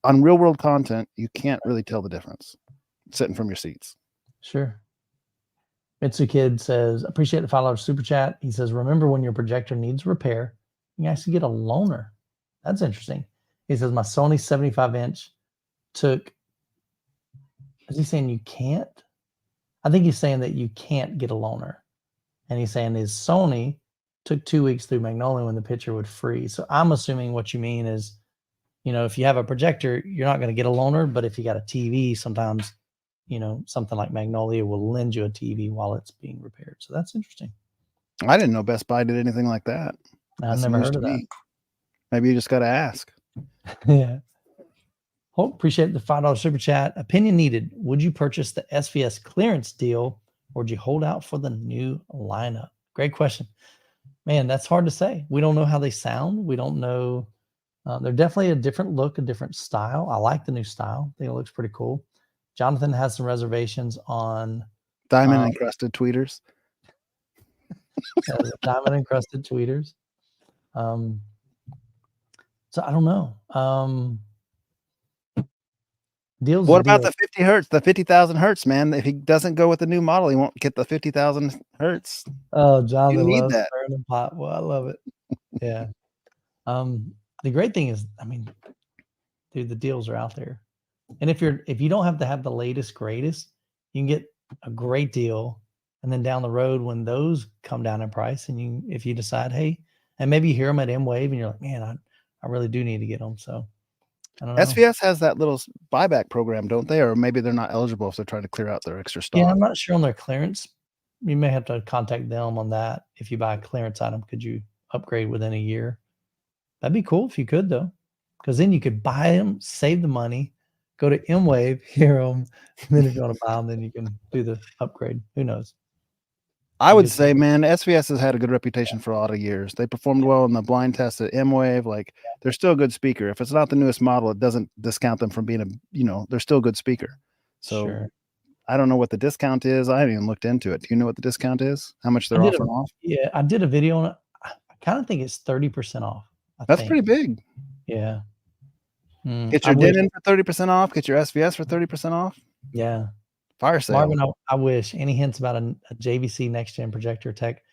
on real world content, you can't really tell the difference sitting from your seats. Sure. Mitsu Kid says, appreciate the $5 super chat. He says, remember when your projector needs repair, you can actually get a loaner. That's interesting. He says, my Sony 75-inch took, is he saying you can't? I think he's saying that you can't get a loaner. And he's saying his Sony took 2 weeks through Magnolia when the picture would freeze. So I'm assuming what you mean is, if you have a projector, you're not going to get a loaner, but if you got a TV, sometimes, something like Magnolia will lend you a TV while it's being repaired. So that's interesting. I didn't know Best Buy did anything like that. I've never heard of that. Maybe you just got to ask. Yeah. Hope appreciate the $5 super chat. Opinion needed. Would you purchase the SVS clearance deal or would you hold out for the new lineup? Great question. Man, that's hard to say. We don't know how they sound. We don't know. They're definitely a different look, a different style. I like the new style. I think it looks pretty cool. Jonathan has some reservations on diamond encrusted tweeters. Diamond encrusted tweeters. So I don't know. Deals. What about the 50 hertz, the 50,000 hertz, man? If he doesn't go with the new model, he won't get the 50,000 hertz. Oh, Jonathan need loves that. the pot. Well, I love it. Yeah. The great thing is, I mean, dude, the deals are out there. And if you don't have to have the latest, greatest, you can get a great deal. And then down the road, when those come down in price, and if you decide, hey, and maybe you hear them at M-Wave and you're like, man, I really do need to get them. So I don't know. SVS has that little buyback program, don't they? Or maybe they're not eligible if they're trying to clear out their extra stock. Yeah, I'm not sure on their clearance. You may have to contact them on that. If you buy a clearance item, could you upgrade within a year? That'd be cool if you could, though, because then you could buy them, save the money, go to M-Wave, hear them, and then if you want to buy them, then you can do the upgrade. Who knows? I would say, man, SVS has had a good reputation for a lot of years. They performed well in the blind test at M-Wave. Like, they're still a good speaker. If it's not the newest model, it doesn't discount them from being they're still a good speaker. So sure. I don't know what the discount is. I haven't even looked into it. Do you know what the discount is? How much they're offering off? Yeah, I did a video on it. I kind of think it's 30% off. That's pretty big. Yeah. Get I your wish, Denon for 30% off. Get your SVS for 30% off. yeah. Fire sale. Marvin, I wish. Any hints about a JVC next gen projector tech?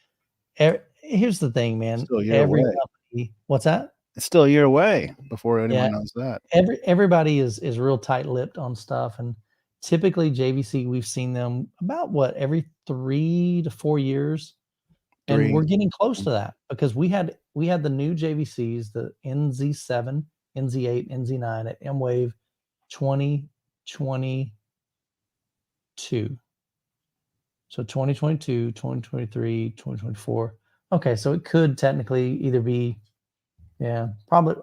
Here's the thing, man. Still a year Every away. company, what's that? It's still a year away before anyone Yeah, knows that. everybody is real tight-lipped on stuff, and typically JVC, we've seen them about what, every 3 to 4 years, and 3. we're getting close to that because we had the new JVCs, the NZ7, NZ8, NZ9 at M-Wave 2022. So 2022, 2023, 2024. Okay, so it could technically either be, yeah,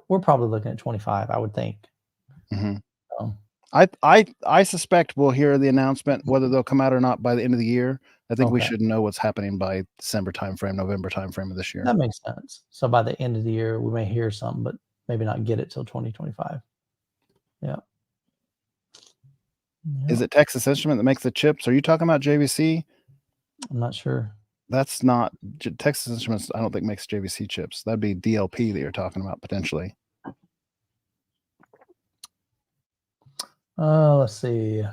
we're probably looking at 25, I would think. Mhm. So, I suspect we'll hear the announcement, whether they'll come out or not by the end of the year. I think we okay, should know what's happening by December timeframe, November timeframe of this year. that makes sense. So by the end of the year, we may hear something, but maybe not get it till 2025. Yeah. Is Yeah, it Texas Instrument that makes the chips? Are you talking about JVC? I'm not sure. That's not Texas Instruments. I don't think makes JVC chips. That'd be DLP that you're talking about potentially. Let's see.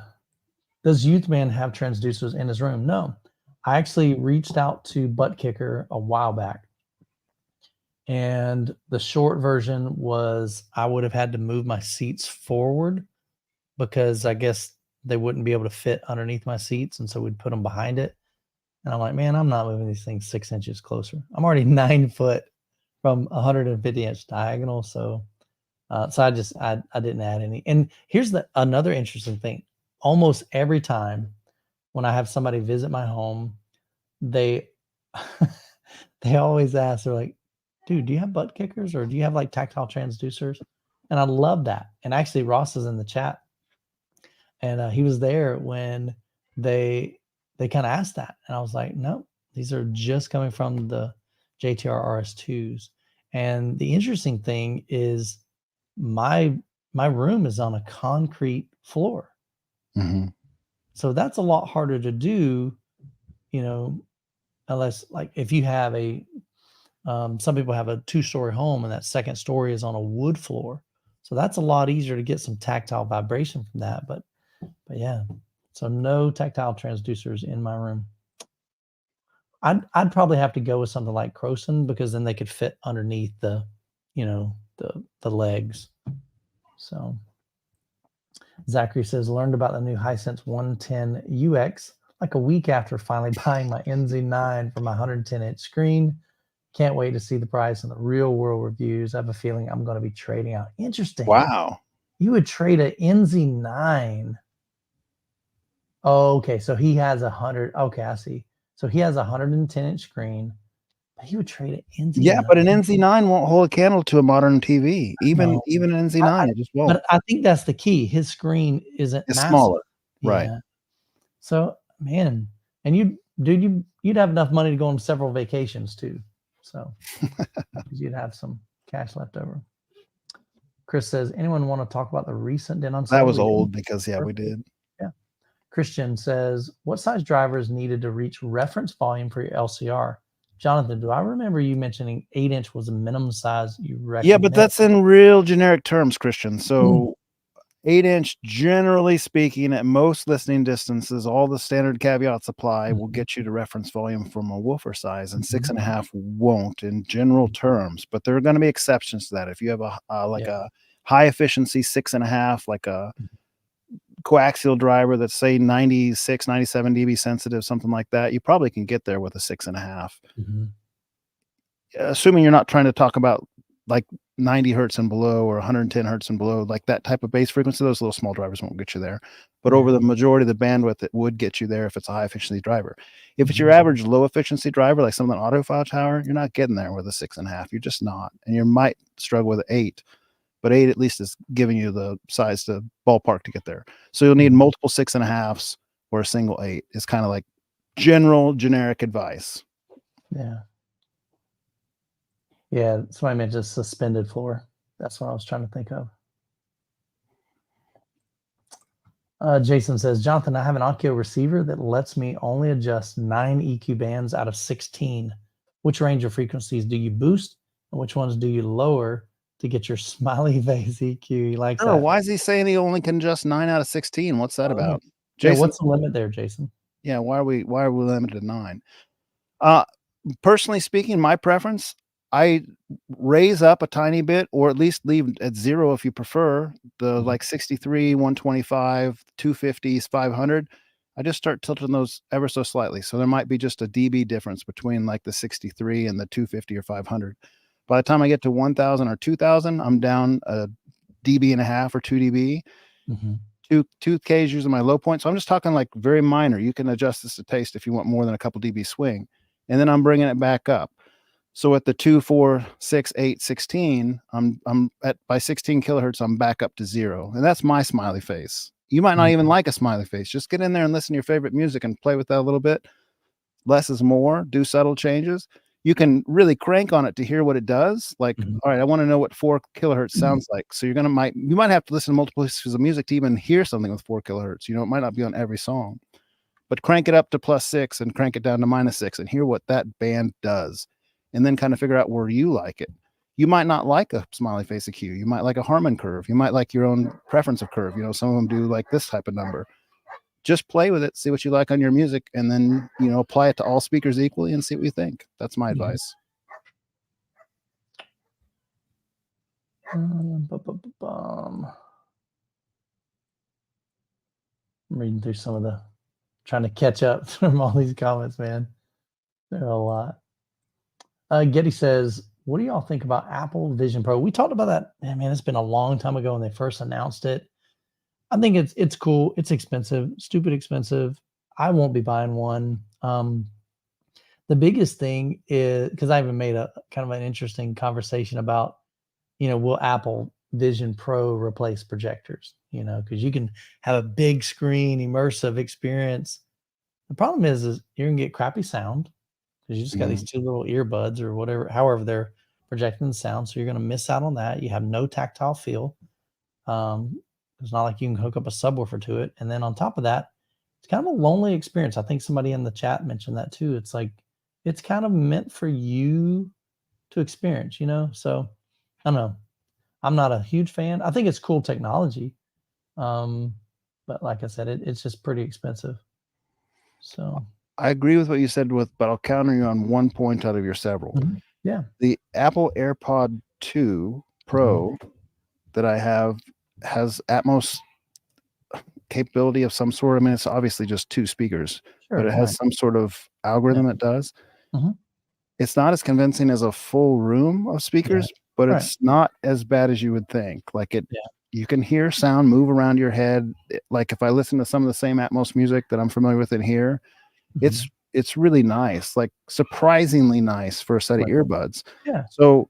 Does Youthman have transducers in his room? No. I actually reached out to Butt Kicker a while back. And the short version was I would have had to move my seats forward because I guess they wouldn't be able to fit underneath my seats. And so we'd put them behind it. And I'm like, man, I'm not moving these things 6 inches closer. I'm already 9 foot from 150-inch diagonal. So I didn't add any. And here's another interesting thing. Almost every time when I have somebody visit my home, they they always ask, they're like, dude, do you have butt kickers or do you have like tactile transducers? And I love that. And actually Ross is in the chat and he was there when they kind of asked that. And I was like, no, these are just coming from the JTR RS2s. And the interesting thing is my room is on a concrete floor. Mm-hmm. So that's a lot harder to do, unless like if you have some people have a 2-story home and that second story is on a wood floor. So that's a lot easier to get some tactile vibration from that. But yeah, so no tactile transducers in my room. I'd probably have to go with something like Croson because then they could fit underneath the legs. So Zachary says, learned about the new Hisense 110 UX like a week after finally buying my NZ9 for my 110-inch screen. Can't wait to see the price and the real world reviews. I have a feeling I'm going to be trading out. Interesting. Wow. You would trade an NZ9. Oh, okay. So he has 100. Okay, I see. So he has a 110-inch screen, but he would trade an NZ9. Yeah, but an NZ9 won't hold a candle to a modern TV. Even an NZ9 it just won't. But I think that's the key. His screen isn't It's massive. smaller. Yeah. Right. So, man, and you'd have enough money to go on several vacations too. So you'd have some cash left over. Chris says, anyone want to talk about the recent Denon? That was old because we did. Yeah. Christian says, what size driver is needed to reach reference volume for your LCR? Jonathan, do I remember you mentioning 8-inch was a minimum size you recommend? Yeah, but that's in real generic terms, Christian. So 8-inch, generally speaking, at most listening distances, all the standard caveats apply, will get you to reference volume from a woofer size, and 6.5 won't in general terms. But there are going to be exceptions to that. If you have a high efficiency 6.5, like a coaxial driver that's say 96, 97 dB sensitive, something like that, you probably can get there with a 6.5. Assuming you're not trying to talk about like 90 hertz and below or 110 hertz and below, like that type of bass frequency, those little small drivers won't get you there. But over the majority of the bandwidth, it would get you there if it's a high efficiency driver. If it's your average low efficiency driver, like some of the autofile tower, you're not getting there with a 6.5. You're just not. And you might struggle with an 8. But 8 at least is giving you the size to ballpark to get there. So you'll need multiple 6.5s or a single 8. It's kind of like generic advice. Yeah. Yeah, somebody mentioned suspended floor. That's what I was trying to think of. Jason says, Jonathan, I have an Onkyo receiver that lets me only adjust 9 EQ bands out of 16. Which range of frequencies do you boost, and which ones do you lower to get your smiley face EQ. He likes Sure, that. why is he saying he only can adjust 9 out of 16? What's that about? Yeah, Jason, what's the limit there, Jason? yeah, why are we limited to 9? Personally speaking, my preference, I raise up a tiny bit, or at least leave at 0 if you prefer, the Mhm. like 63, 125, 250s, 500. I just start tilting those ever so slightly. So there might be just a dB difference between like the 63 and the 250 or 500. By the time I get to 1000 or 2000, I'm down a dB and a half or 2 dB. Mhm. 2K is usually my low point. So I'm just talking like very minor. You can adjust this to taste if you want more than a couple dB swing. And then I'm bringing it back up. So at the 2, 4, 6, 8, 16, I'm at by 16 kilohertz, I'm back up to 0. And that's my smiley face. You might not Mhm. even like a smiley face. Just get in there and listen to your favorite music and play with that a little bit. Less is more. Do subtle changes. You can really crank on it to hear what it does. Like, Mhm. all right, I want to know what 4 kilohertz sounds like. So you might have to listen to multiple pieces of music to even hear something with 4 kilohertz. You know, it might not be on every song, but crank it up to +6 and crank it down to -6 and hear what that band does, and then kind of figure out where you like it. You might not like a smiley face EQ. You might like a Harman curve. You might like your own preference of curve. You know, some of them do like this type of number. Just play with it, see what you like on your music, and then, you know, apply it to all speakers equally and see what you think. That's my Mhm. advice. I'm reading through some of the, trying to catch up from all these comments, man. There are a lot. Getty says, "What do y'all think about Apple Vision Pro?" We talked about that. Man, it's been a long time ago when they first announced it. I think it's cool. It's expensive, stupid expensive. I won't be buying one. The biggest thing is because I even made a kind of an interesting conversation about, will Apple Vision Pro replace projectors? Because you can have a big screen, immersive experience. The problem is you're gonna get crappy sound because you just got these Mhm. two little earbuds or whatever, however they're projecting the sound. So you're gonna miss out on that. You have no tactile feel. It's not like you can hook up a subwoofer to it. And then on top of that, it's kind of a lonely experience. I think somebody in the chat mentioned that too. It's like it's kind of meant for you to experience, So I don't know. I'm not a huge fan. I think it's cool technology. Um, but like I said, it's just pretty expensive. So I agree with what you said but I'll counter you on one point out of your several. mhm. Yeah. The Apple AirPod 2 Mhm. Pro that I have has Atmos capability of some sort. I mean, it's obviously just 2 speakers, but Sure. it has Right. some sort of Yeah. algorithm it does. Mhm. It's not as convincing as a full room of Yeah. speakers, but Right. it's not as bad as you would think. Like Yeah. you can hear sound move around your head. Like if I listen to some of the same Atmos music that I'm familiar with in here, Mhm. it's really nice, like surprisingly nice for a set of Right. earbuds. Yeah. So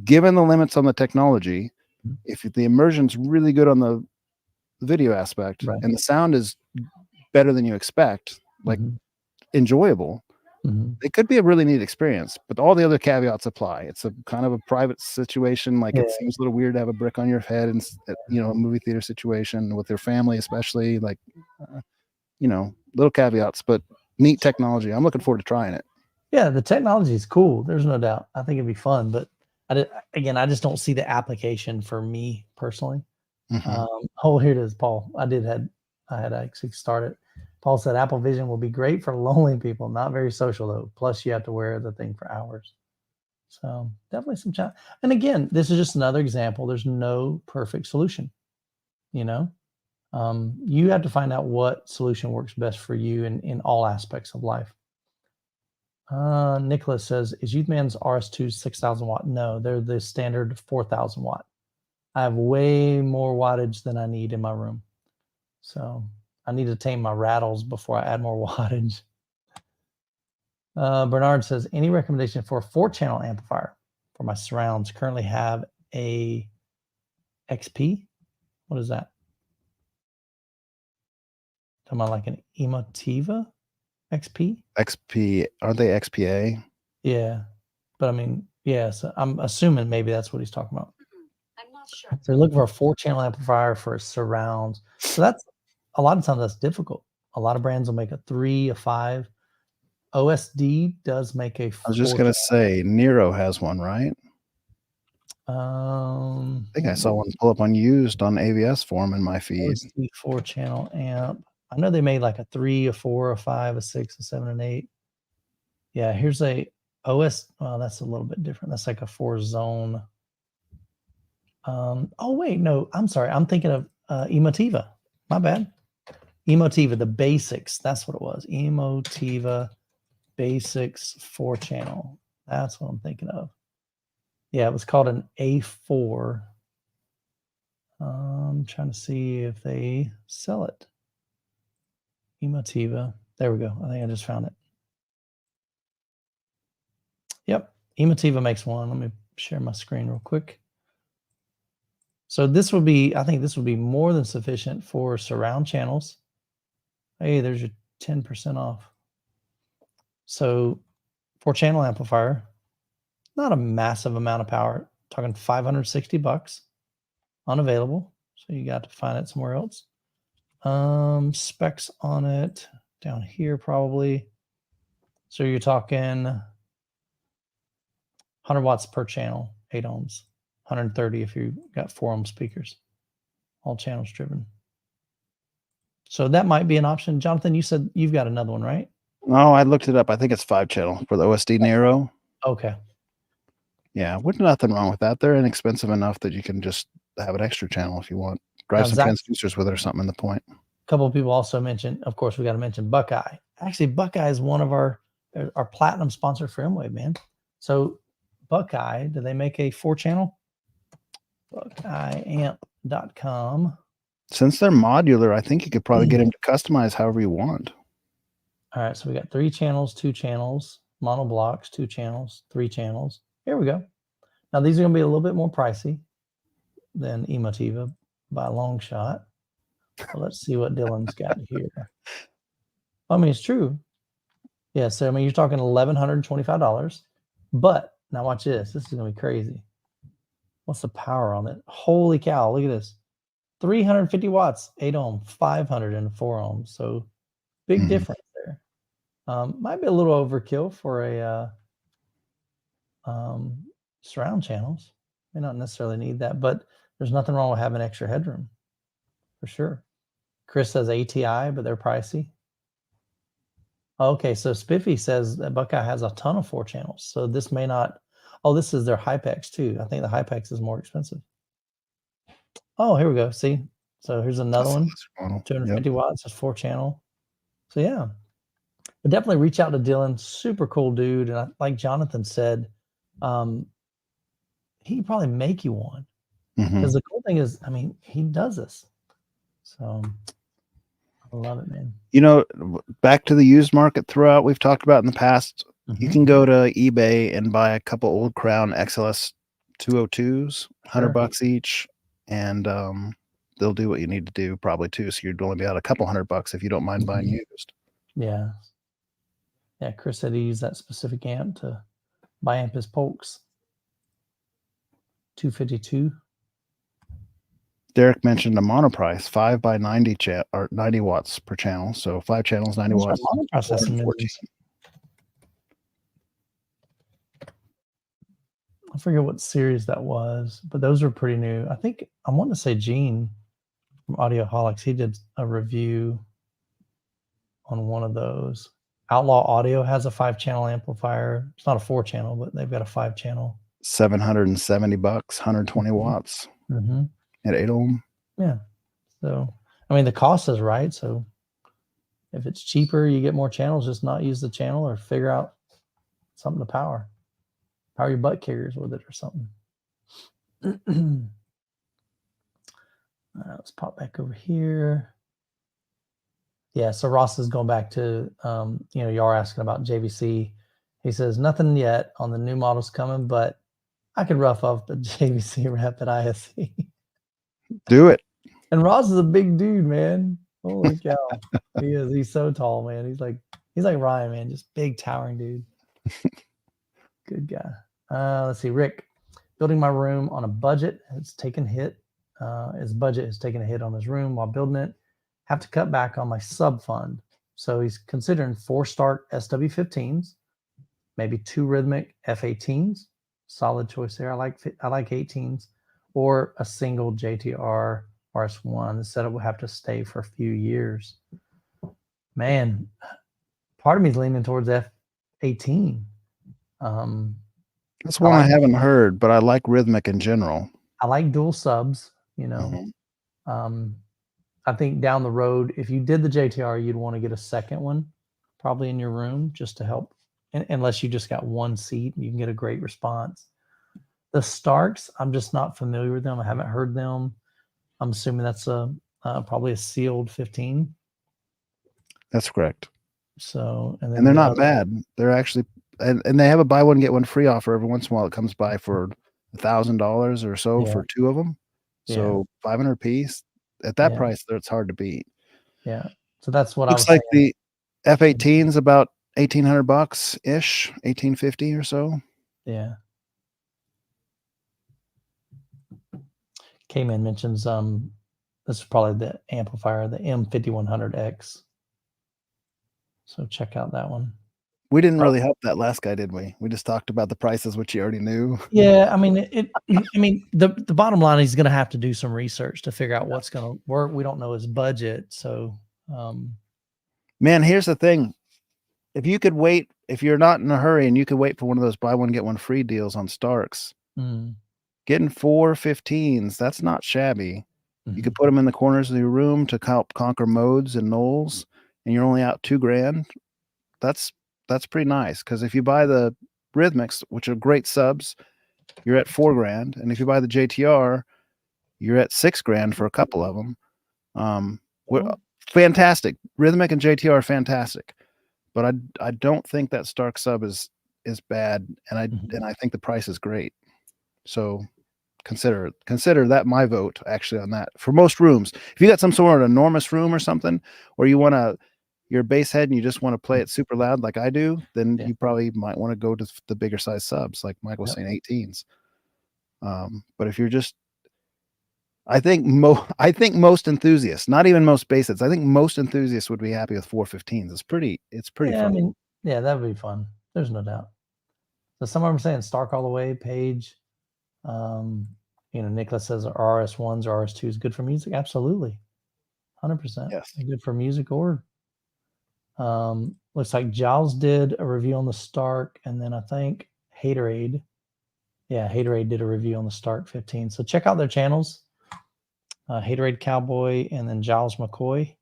given the limits on the technology, Mhm. if the immersion's really good on the video aspect Right. and the sound is better than you expect, like Mhm. enjoyable, Mhm. it could be a really neat experience, but all the other caveats apply. It's a kind of a private situation. Like Yeah. it seems a little weird to have a brick on your head and a movie theater situation with your family, especially like, uh, little caveats, but neat technology. I'm looking forward to trying it. Yeah, the technology is cool. There's no doubt. I think it'd be fun, but again, I just don't see the application for me personally. Hmm. Here it is, Paul. I had actually started. Paul said Apple Vision will be great for lonely people, not very social though. Plus, you have to wear the thing for hours. So definitely some challenge. And again, this is just another example. There's no perfect solution. You know, you have to find out what solution works best for you in all aspects of life. Nicholas says, is Youthman's RS2 6,000 watt? No, they're the standard 4,000 watt. I have way more wattage than I need in my room. So I need to tame my rattles before I add more wattage. Bernard says, any recommendation for a 4-channel amplifier for my surrounds? Currently have a XP. What is that? Talking about like an Emotiva XP? XP, aren't they XPA? Yeah. But I mean, yeah, so I'm assuming maybe that's what he's talking about. I'm not sure. So you're looking for a 4-channel amplifier for surrounds. So that's a lot of times that's difficult. A lot of brands will make a 3, a 5. OSD does make a I was just 4. gonna say Nero has one, right? I think I saw one pull up on used on AVS form in my feed. OSD 4-channel amp. I know they made like a 3, a 4, a 5, a 6, a 7, and 8. Yeah, here's a OS. Well, that's a little bit different. That's like a 4-zone. Oh wait, no, I'm sorry. I'm thinking of Emotiva. My bad. Emotiva, the basics. That's what it was. Emotiva basics 4-channel. That's what I'm thinking of. Yeah, it was called an A4. I'm trying to see if they sell it. Emotiva. There we go. I think I just found it. Yep. Emotiva makes one. Let me share my screen real quick. So this would be, I think this would be more than sufficient for surround channels. Hey, there's your 10% off. So 4-channel amplifier, not a massive amount of power, talking $560, unavailable. So you got to find it somewhere else. Specs on it down here probably. So you're talking 100 watts per channel, 8 ohms, 130 if you got 4 ohm speakers, all channels driven. So that might be an option. Jonathan, you said you've got another one, right? No, I looked it up. I think it's 5-channel for the OSD Nero. Okay. Yeah, wouldn't nothing wrong with that. They're inexpensive enough that you can just have an extra channel if you want. Drive some transducers with it or something in the point. A couple of people also mentioned, of course, we got to mention Buckeye. Actually, Buckeye is one of our platinum sponsor for M-Wave, man. So Buckeye, do they make a 4-channel? BuckeyeAmp.com. Since they're modular, I think you could probably get them to customize however you want. All right, so we got 3 channels, 2 channels, mono blocks, 2 channels, 3 channels. Here we go. Now these are going to be a little bit more pricey than Emotiva by a long shot. So let's see what Dylan's got here. I mean, it's true. Yeah, so I mean, you're talking $1,125. But now watch this. This is going to be crazy. What's the power on it? Holy cow! Look at this. 350 watts, 8 ohm, 504 ohms. So big difference there. Might be a little overkill for a surround channels. May not necessarily need that, but there's nothing wrong with having extra headroom for sure. Chris says ATI, but they're pricey. Okay, so Spiffy says that Buckeye has a ton of 4 channels. So this may not. Oh, this is their Hypex too. I think the Hypex is more expensive. Oh, here we go. See? So here's another one. 250 watts, just 4-channel. So yeah. But definitely reach out to Dylan. Super cool dude. And like Jonathan said, he'd probably make you one. Because the cool thing is, I mean, he does this. So I love it, man. You know, back to the used market throughout we've talked about in the past, you can go to eBay and buy a couple old Crown XLS 202s, $100 each, and they'll do what you need to do probably too. So you'd only be out a couple $100 if you don't mind buying used. Yeah. Yeah, Chris said he used that specific amp to buy amp his Polks. 252. Derek mentioned a mono price, 5 by 90 or 90 watts per channel. So 5 channels, 90 watts. I forget what series that was, but those are pretty new. I think I want to say Gene from Audioholics, he did a review on one of those. Outlaw Audio has a 5-channel amplifier. It's not a 4-channel, but they've got a 5-channel. $770, 120 watts at 8 ohm. Yeah. So, I mean, the cost is right. So if it's cheaper, you get more channels, just not use the channel or figure out something to power your butt carriers with it or something. All right, let's pop back over here. Yeah, so Ross is going back to, y'all are asking about JVC. He says, nothing yet on the new models coming, but I could rough off the JVC rep at ISE. Do it. And Ross is a big dude, man. Holy cow. He is. He's so tall, man. He's like Ryan, man. Just big, towering dude. Good guy. Let's see. Rick, building my room on a budget. It's taken hit. His budget has taken a hit on his room while building it. Have to cut back on my sub fund. So he's considering 4 Stark SW15s, maybe 2 Rhythmic F18s, solid choice there. I like 18s or a single JTR RS1. The setup will have to stay for a few years. Man, part of me is leaning towards F18. That's one I haven't heard, but I like Rhythmic in general. I like dual subs, you know. I think down the road, if you did the JTR, you'd want to get a second one probably in your room just to help, unless you just got one seat, you can get a great response. The Starks, I'm just not familiar with them. I haven't heard them. I'm assuming that's probably a sealed 15. That's correct. So, and they're not bad. They're actually, and they have a buy one get one free offer every once in a while. It comes by for $1,000 or so for two of them. So 500 piece at that price, there it's hard to beat. Yeah. So that's what looks like saying. The F18 is about $1,800 ish, $1,850 or so. Yeah. K-Man mentions this is probably the amplifier, the M5100X. So check out that one. We didn't really help that last guy, did we? We just talked about the prices, which you already knew. Yeah, I mean, the bottom line, he's going to have to do some research to figure out what's going to work. We don't know his budget, so. Man, here's the thing: if you could wait, if you're not in a hurry, and you could wait for one of those buy one get one free deals on Starks, getting 4 15s, that's not shabby. You could put them in the corners of your room to help conquer modes and nulls, and you're only out $2,000. That's pretty nice, because if you buy the Rhythmics, which are great subs, you're at $4,000, and if you buy the JTR, you're at $6,000 for a couple of them. Fantastic. Rhythmic and JTR are fantastic, but I don't think that Stark sub is bad, and I think the price is great. So consider that my vote actually on that for most rooms. If you got some sort of enormous room or something, or you want to. Your bass head and you just want to play it super loud like I do, then you probably might want to go to the bigger size subs, like Mike was saying, 18s. But if you're just, I think most enthusiasts, not even most bass heads, I think most enthusiasts would be happy with 4 15s. It's pretty fun. I mean, yeah, that would be fun. There's no doubt. So some of them saying Stark all the way, Page. Nicholas says RS1s or RS2s good for music. Absolutely. 100%. Yes. Good for music or looks like Giles did a review on the Stark, and then I think Haterade did a review on the Stark 15. So check out their channels, Haterade Cowboy and then Giles McCoy.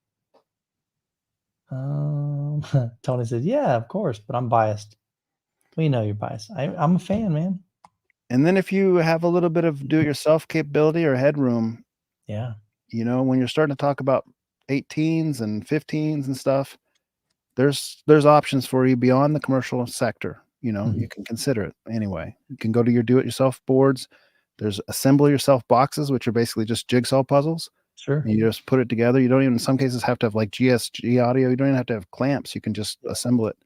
Tony says, yeah, of course, but I'm biased. We know you're biased. I'm a fan, man. And then if you have a little bit of do-it-yourself capability or headroom, when you're starting to talk about 18s and 15s and stuff, there's options for you beyond the commercial sector. You can consider it anyway. You can go to your do-it-yourself boards. There's assemble yourself boxes, which are basically just jigsaw puzzles. Sure. And you just put it together. You don't even, in some cases, have to have like GSG audio. You don't even have to have clamps. You can just assemble it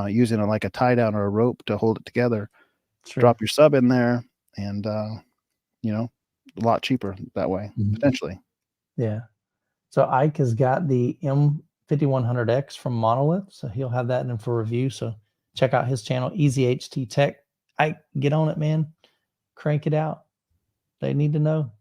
using like a tie down or a rope to hold it together. Sure. Drop your sub in there, and a lot cheaper that way, potentially. Yeah. So Ike has got the M5100X from Monolith, so he'll have that in for review. So check out his channel, Easy HT Tech. Ike, get on it, man. Crank it out. They need to know.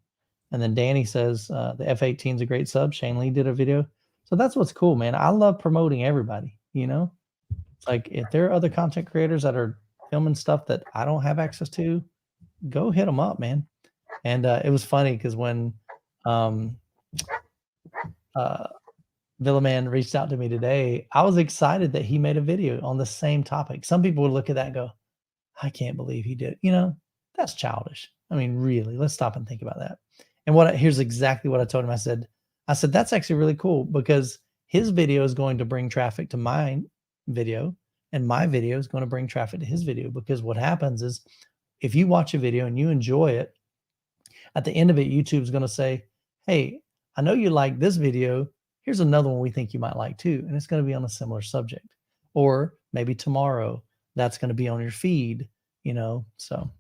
And then Danny says the F18 is a great sub. Shane Lee did a video. So that's what's cool, man. I love promoting everybody. It's like if there are other content creators that are filming stuff that I don't have access to, go hit them up, man. And it was funny because when Villaman reached out to me today, I was excited that he made a video on the same topic. Some people would look at that and go, I can't believe he did. That's childish. I mean, really, let's stop and think about that. And here's exactly what I told him. I said, that's actually really cool because his video is going to bring traffic to my video, and my video is going to bring traffic to his video, because what happens is if you watch a video and you enjoy it, at the end of it, YouTube's going to say, hey, I know you like this video. Here's another one we think you might like too. And it's going to be on a similar subject. Or maybe tomorrow that's going to be on your feed, so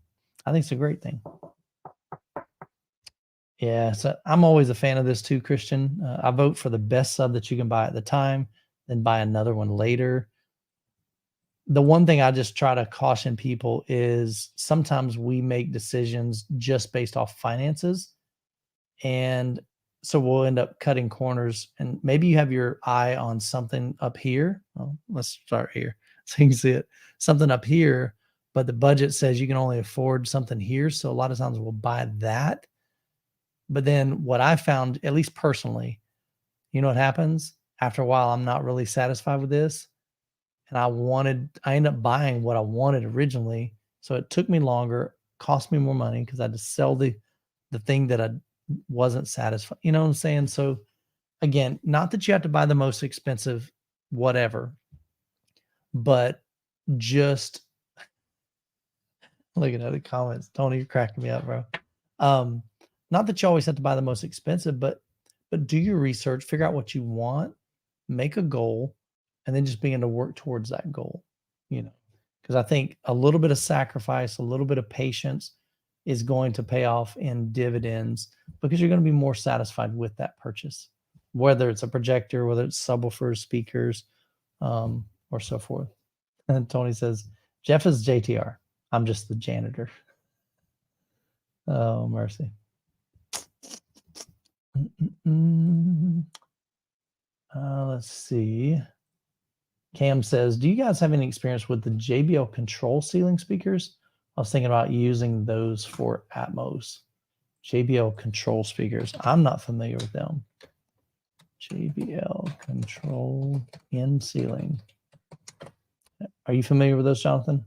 I think it's a great thing. Yeah, so I'm always a fan of this too, Christian. I vote for the best sub that you can buy at the time, then buy another one later. the one thing I just try to caution people is sometimes we make decisions just based off finances. And so we'll end up cutting corners, and maybe you have your eye on something up here. Well, let's start here so you can see it. Something up here, but the budget says you can only afford something here. So a lot of times we'll buy that. But then what I found, at least personally, you know what happens? After a while, I'm not really satisfied with this. And I ended up buying what I wanted originally. So it took me longer, cost me more money because I had to sell the thing that I wasn't satisfied. You know what I'm saying? So again, not that you have to buy the most expensive whatever, but just looking at the comments. Tony, you're cracking me up, bro. Not that you always have to buy the most expensive, but do your research, figure out what you want, make a goal, and then just begin to work towards that goal. You know, because I think a little bit of sacrifice, a little bit of patience is going to pay off in dividends because you're going to be more satisfied with that purchase, whether it's a projector, whether it's subwoofers, speakers, or so forth. And Tony says, Jeff is JTR. I'm just the janitor. Oh, mercy. Let's see. Cam says, do you guys have any experience with the JBL control ceiling speakers? I was thinking about using those for Atmos. JBL control speakers. I'm not familiar with them. JBL control in ceiling. Are you familiar with those, Jonathan?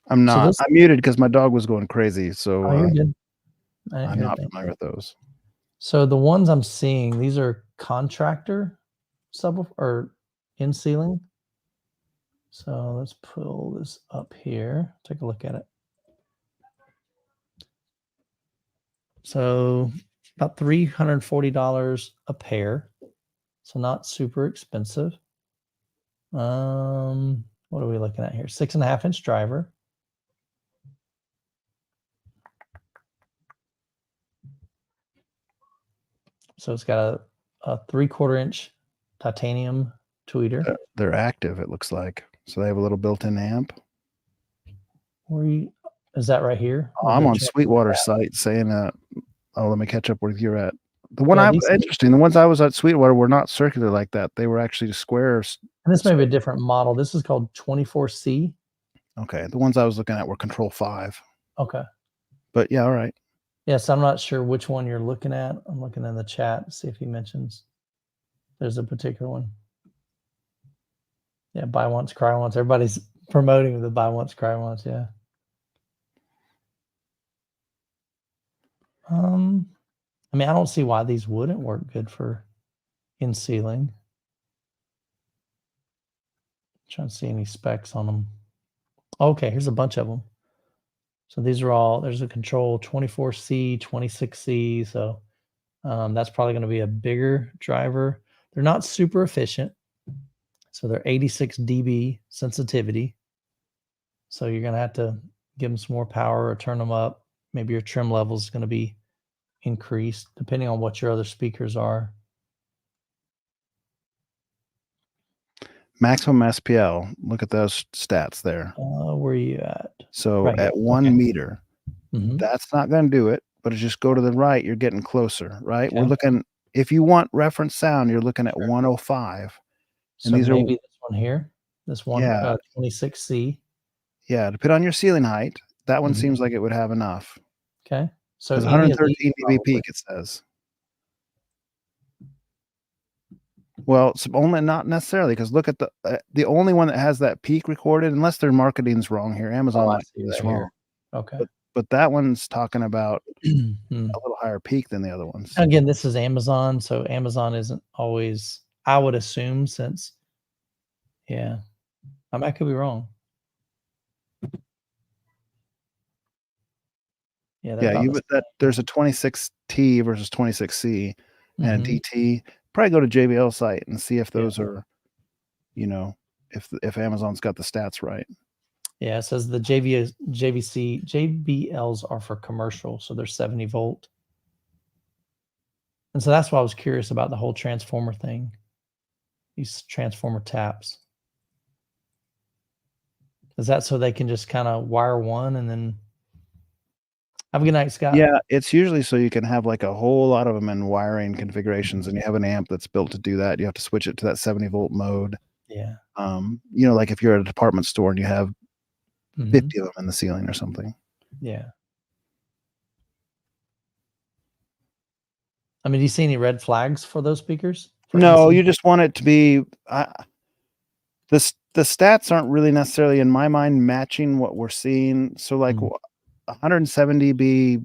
I'm not. I muted because my dog was going crazy. So you're good. I'm not familiar with those. So the ones I'm seeing, these are contractor subwoofer or in ceiling. So let's pull this up here. Take a look at it. So about $340 a pair. So not super expensive. What are we looking at here? 6.5-inch driver. So it's got a 3/4-inch titanium tweeter. They're active, it looks like. So they have a little built-in amp. Is that right here? I'm on Sweetwater's site saying let me catch up where you're at. The one interesting. The ones I was at Sweetwater were not circular like that. They were actually squares. And this may be a different model. This is called 24C. Okay. The ones I was looking at were Control 5. Okay. But yeah, all right. Yes, I'm not sure which one you're looking at. I'm looking in the chat to see if he mentions there's a particular one. Yeah, buy once, cry once. Everybody's promoting the buy once, cry once. Yeah. I mean, I don't see why these wouldn't work good for in ceiling. Trying to see any specs on them. Okay, here's a bunch of them. So these are all, there's a Control 24C, 26C. So that's probably going to be a bigger driver. They're not super efficient. So they're 86 dB sensitivity. So you're going to have to give them some more power or turn them up. Maybe your trim level is going to be increased depending on what your other speakers are. Maximum SPL. Look at those stats there. Where are you at? So right at 1 meter, that's not going to do it. But just go to the right, you're getting closer, right? Okay. We're looking, if you want reference sound, you're looking at 105. So and these maybe this one here, this one, 26C. Yeah, depending on your ceiling height, that one seems like it would have enough. Okay. So 113 dB peak, it says. Well, it's only not necessarily, because look at the only one that has that peak recorded, unless their marketing's wrong here. Amazon is wrong. Here. Okay. But that one's talking about a little higher peak than the other ones. Again, this is Amazon, so Amazon isn't always, I would assume, since, yeah, I could be wrong. Yeah, there's a 26T versus 26C and a DT. Probably go to JBL site and see if those are, if Amazon's got the stats right. Yeah, it says the JBLs are for commercial, so they're 70 volt. And so that's why I was curious about the whole transformer thing. These transformer taps. Is that so they can just kind of wire one and then have a good night, Scott? Yeah, it's usually so you can have like a whole lot of them in wiring configurations, and you have an amp that's built to do that. You have to switch it to that 70-volt mode. Yeah. Like if you're at a department store and you have Mhm. 50 of them in the ceiling or something. Yeah. I mean, do you see any red flags for those speakers? No, you just want it to be the stats aren't really necessarily in my mind matching what we're seeing. So like 170 dB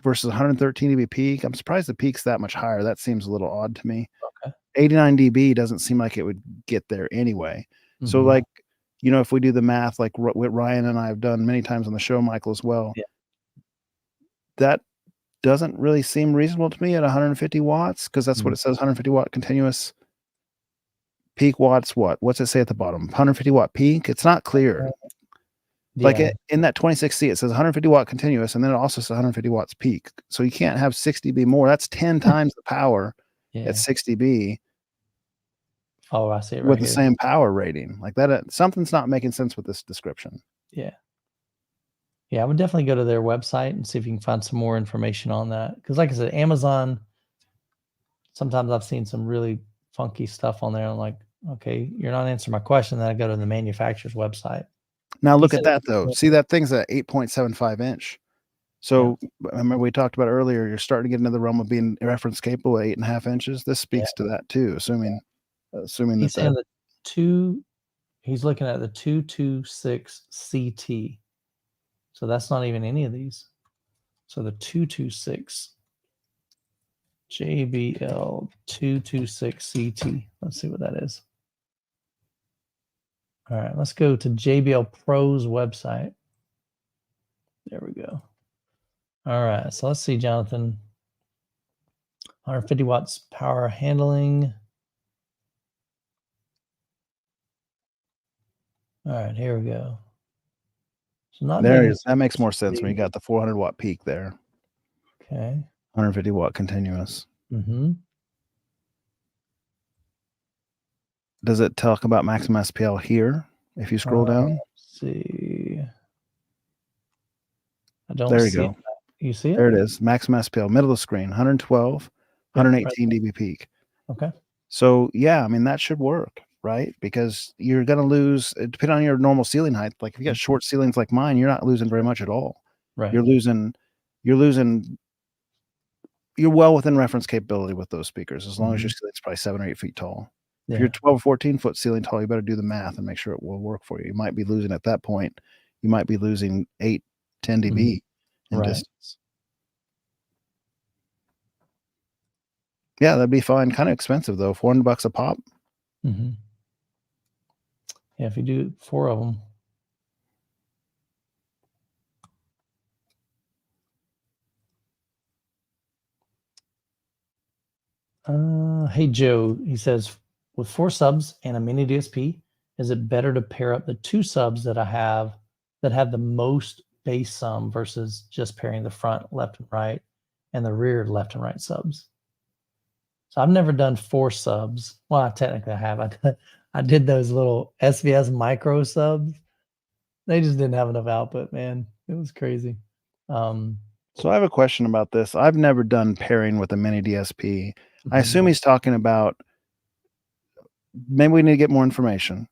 versus 113 dB peak. I'm surprised the peak's that much higher. That seems a little odd to me. Okay. 89 dB doesn't seem like it would get there anyway. So like, if we do the math, like what Ryan and I have done many times on the show, Michael, as well, that doesn't really seem reasonable to me at 150 watts, because that's what it says, 150 watt continuous. Peak watts, what's it say at the bottom? 150 watt peak? It's not clear. Like in that 26C, it says 150 watt continuous, and then it also says 150 watts peak. So you can't have 6 dB more. That's 10 times the power at 6 dB. Oh, I see it right with here. the same power rating. Like that, something's not making sense with this description. Yeah. Yeah, I would definitely go to their website and see if you can find some more information on that. Because like I said, Amazon, sometimes I've seen some really funky stuff on there. I'm like, okay, you're not answering my question. Then I go to the manufacturer's website. Now look at that though. See, that thing's a 8.75 inch. So remember we talked about earlier, you're starting to get into the realm of being reference capable at 8.5 inches. This speaks to that too, assuming he's saying he's looking at the 226 CT. So that's not even any of these. So the 226 JBL 226 CT. Let's see what that is. All right, let's go to JBL Pro's website. There we go. All right, so let's see, Jonathan. 150 watts power handling. All right, here we go. So not there it is. That makes more sense when you got the 400 watt peak there. Okay. 150 watt continuous. Does it talk about maximum SPL here if you scroll down? Let's see. I don't there you see go. it. You see it? There it is. Maximum SPL, middle of the screen, 112, 118 dB peak. Okay. So yeah, I mean, that should work, right? Because you're going to lose, depending on your normal ceiling height. Like if you got short ceilings like mine, you're not losing very much at all. Right. You're well within reference capability with those speakers, as long as your ceiling's probably 7 or 8 feet tall. If you're 12 or 14 foot ceiling tall, you better do the math and make sure it will work for you. You might be losing at that point. You might be losing 8, 10 dB in distance. Yeah, that'd be fine. Kind of expensive though. $400 a pop. Yeah, if you do 4 of them. Hey Joe, he says, with 4 subs and a mini DSP, is it better to pair up the 2 subs that I have that have the most bass sum versus just pairing the front left and right and the rear left and right subs? So I've never done 4 subs. Well, technically I have. I did those little SVS micro subs. They just didn't have enough output, man. It was crazy. So I have a question about this. I've never done pairing with a mini DSP. I assume he's talking about, maybe we need to get more information.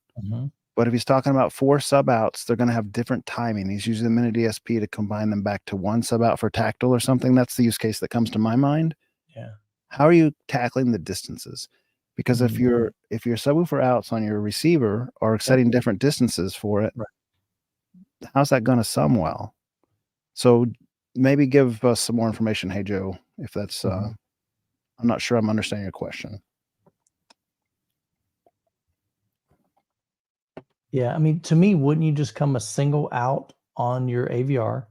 But if he's talking about 4 sub outs, they're going to have different timing. He's using the mini DSP to combine them back to 1 sub out for tactile or something. That's the use case that comes to my mind. Yeah. How are you tackling the distances? Because if your subwoofer outs on your receiver are setting different distances for it, how's that going to sum well? So maybe give us some more information, hey Joe, if that's I'm not sure I'm understanding your question. Yeah, I mean, to me, wouldn't you just come a single out on your AVR,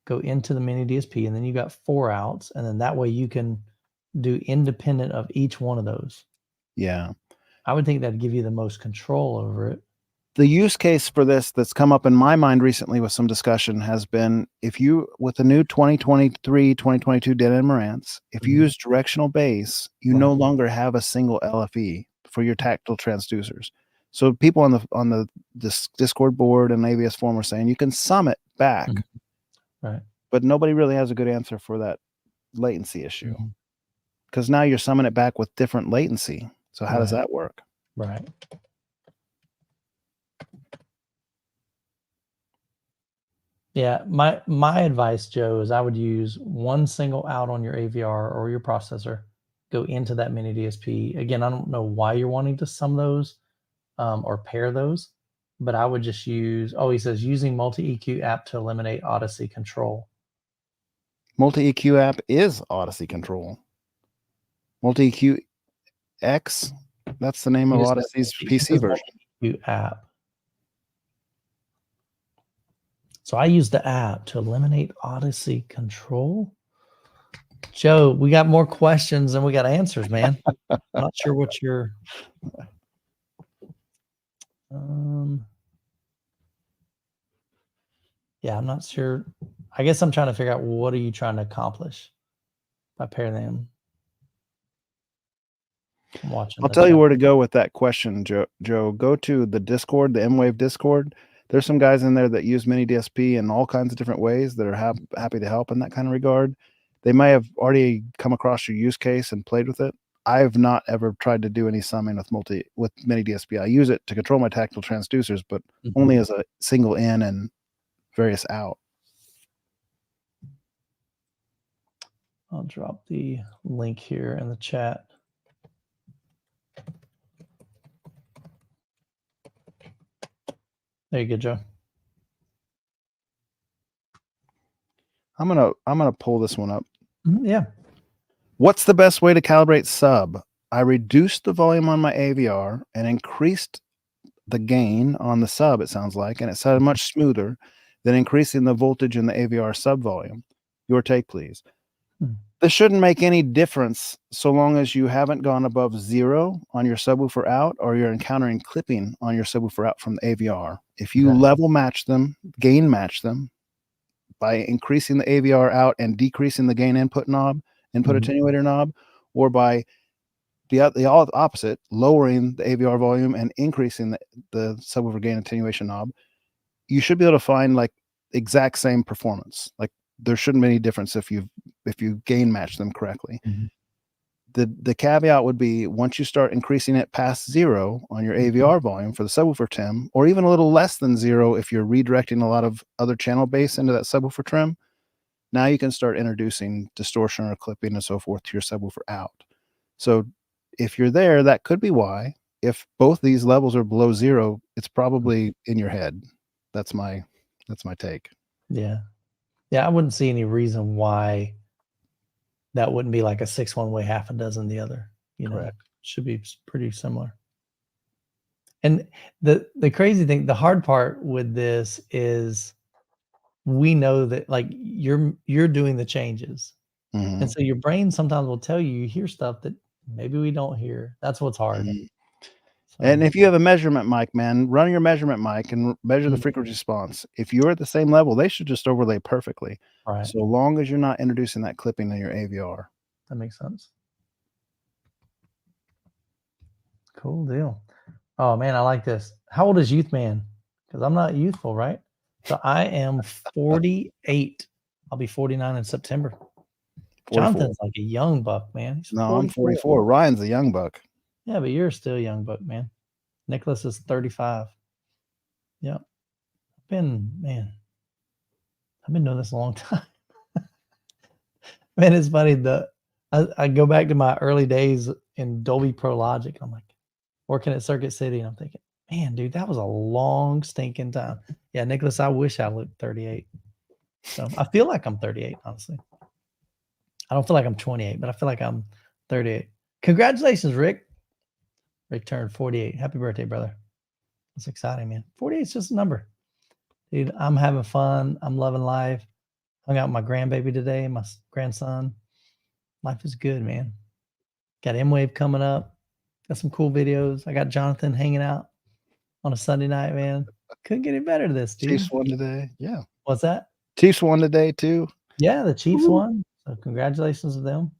go into the mini DSP, and then you got 4 outs, and then that way you can do independent of each one of those? Yeah. I would think that'd give you the most control over it. The use case for this that's come up in my mind recently with some discussion has been, if you, with the new 2023, 2022 Denon Marantz, if you use directional bass, you no longer have a single LFE for your tactile transducers. So people on the Discord board and ABS forum are saying you can sum it back, right? but nobody really has a good answer for that latency issue, because now you're summing it back with different latency. So how does that work? Right. Yeah, my advice, Joe, is I would use one single out on your AVR or your processor, go into that mini DSP. Again, I don't know why you're wanting to sum those or pair those, but I would just use, he says using multi-EQ app to eliminate Odyssey control. Multi-EQ app is Odyssey control. Multi-EQ X, that's the name of Odyssey's PC version. Multi-EQ app. So I use the app to eliminate Odyssey control. Joe, we got more questions than we got answers, man. I'm not sure what you're. Yeah, I'm not sure. I guess I'm trying to figure out what are you trying to accomplish by pairing them. I'm watching. I'll tell you where to go with that question, Joe. Go to the Discord, the M-Wave Discord. There's some guys in there that use mini DSP in all kinds of different ways that are happy to help in that kind of regard. They may have already come across your use case and played with it. I've not ever tried to do any summing with mini DSP. I use it to control my tactile transducers, but only as a single in and various out. I'll drop the link here in the chat. There you go, Joe. I'm gonna pull this one up. Yeah. What's the best way to calibrate sub? I reduced the volume on my AVR and increased the gain on the sub, it sounds like, and it sounded much smoother than increasing the voltage in the AVR sub volume. Your take, please. This shouldn't make any difference so long as you haven't gone above 0 on your subwoofer out or you're encountering clipping on your subwoofer out from the AVR. If you level match them, gain match them by increasing the AVR out and decreasing the gain input knob, input attenuator knob, or by the opposite, lowering the AVR volume and increasing the subwoofer gain attenuation knob, you should be able to find like exact same performance. Like there shouldn't be any difference if you gain match them correctly. The caveat would be once you start increasing it past 0 on your AVR volume for the subwoofer trim, or even a little less than 0 if you're redirecting a lot of other channel bass into that subwoofer trim, now you can start introducing distortion or clipping and so forth to your subwoofer out. So if you're there, that could be why. If both these levels are below 0, it's probably in your head. That's my take. Yeah. I wouldn't see any reason why that wouldn't be like a 6 one way, half a dozen the other. Correct. Should be pretty similar. And the crazy thing, the hard part with this is we know that like you're doing the changes. And so your brain sometimes will tell you hear stuff that maybe we don't hear. That's what's hard. And if you have a measurement mic, man, run your measurement mic and measure the frequency response. If you're at the same level, they should just overlay perfectly. Right. So long as you're not introducing that clipping in your AVR. That makes sense. Cool deal. Oh man, I like this. How old is Youthman? Because I'm not youthful, right? So I am 48. I'll be 49 in September. 44. Jonathan's like a young buck, man. He's no, 44. I'm 44. Ryan's a young buck. Yeah, but you're still a young buck, man. Nicholas is 35. Yeah. I've been doing this a long time. Man, it's funny. I go back to my early days in Dolby Pro Logic. I'm like working at Circuit City, and I'm thinking, man, dude, that was a long stinking time. Yeah, Nicholas, I wish I looked 38. So I feel like I'm 38, honestly. I don't feel like I'm 28, but I feel like I'm 38. Congratulations, Rick. Rick turned 48. Happy birthday, brother. That's exciting, man. 48 is just a number. Dude, I'm having fun. I'm loving life. Hung out with my grandbaby today, my grandson. Life is good, man. Got M-Wave coming up. Got some cool videos. I got Jonathan hanging out on a Sunday night, man. Couldn't get any better than this, dude. Chiefs won today. Yeah. What's that? Chiefs won today, too. Yeah, the Chiefs won. So congratulations to them.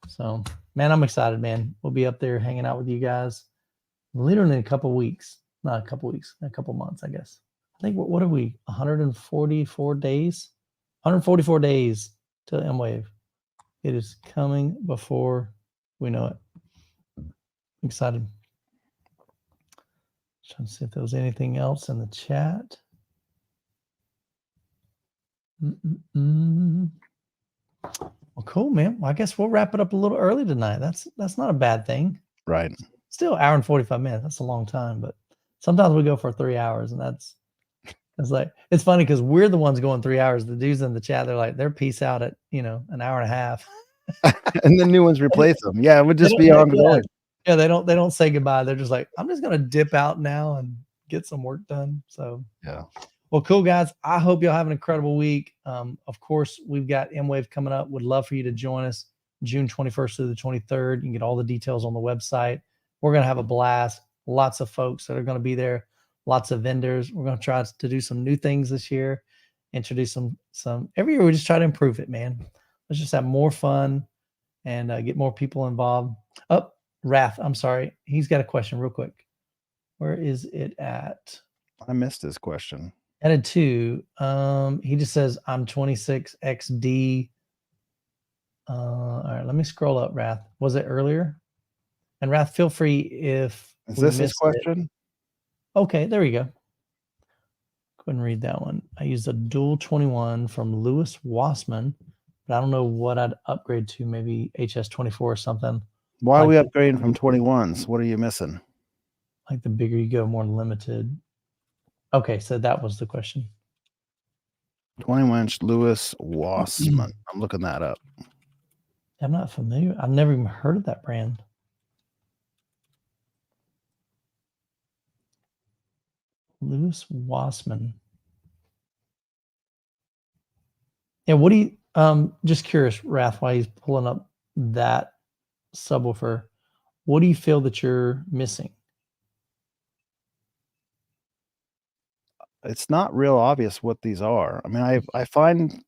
So, man, I'm excited, man. We'll be up there hanging out with you guys. Literally in a couple weeks, not a couple weeks, a couple months, I guess. I think what are we? 144 days, 144 days to M-Wave. It is coming before we know it. Excited. Trying to see if there was anything else in the chat. Well, cool, man. Well, I guess we'll wrap it up a little early tonight. That's not a bad thing. Right. Still, hour and 45 minutes. That's a long time, but sometimes we go for 3 hours, and it's like, it's funny because we're the ones going 3 hours. The dudes in the chat, they're peace out at an hour and a half. And the new ones replace them. Yeah, it would just be ongoing. Yeah, they don't say goodbye. They're just like, I'm just gonna dip out now and get some work done. So yeah. Well, cool guys. I hope y'all have an incredible week. Of course, we've got M-Wave coming up. Would love for you to join us June 21st through the 23rd. You can get all the details on the website. We're gonna have a blast. Lots of folks that are gonna be there. Lots of vendors. We're gonna try to do some new things this year. Introduce some. Every year we just try to improve it, man. Let's just have more fun and get more people involved. Wrath, I'm sorry. He's got a question real quick. Where is it at? I missed his question. Added 2. He just says, I'm 26 XD. All right, let me scroll up, Wrath. Was it earlier? And Wrath, feel free if is this his question? Okay, there we go. Go ahead and read that one. I used a dual 21 from Lewis Wassman, but I don't know what I'd upgrade to, maybe HS24 or something. Why are we upgrading from 21s? What are you missing? Like the bigger you go, more limited. Okay, so that was the question. 21-inch Lewis Wassman. I'm looking that up. I'm not familiar. I've never even heard of that brand. Lewis Wassman. Yeah, what do you just curious, Wrath, why he's pulling up that subwoofer, what do you feel that you're missing? It's not real obvious what these are. I mean, I find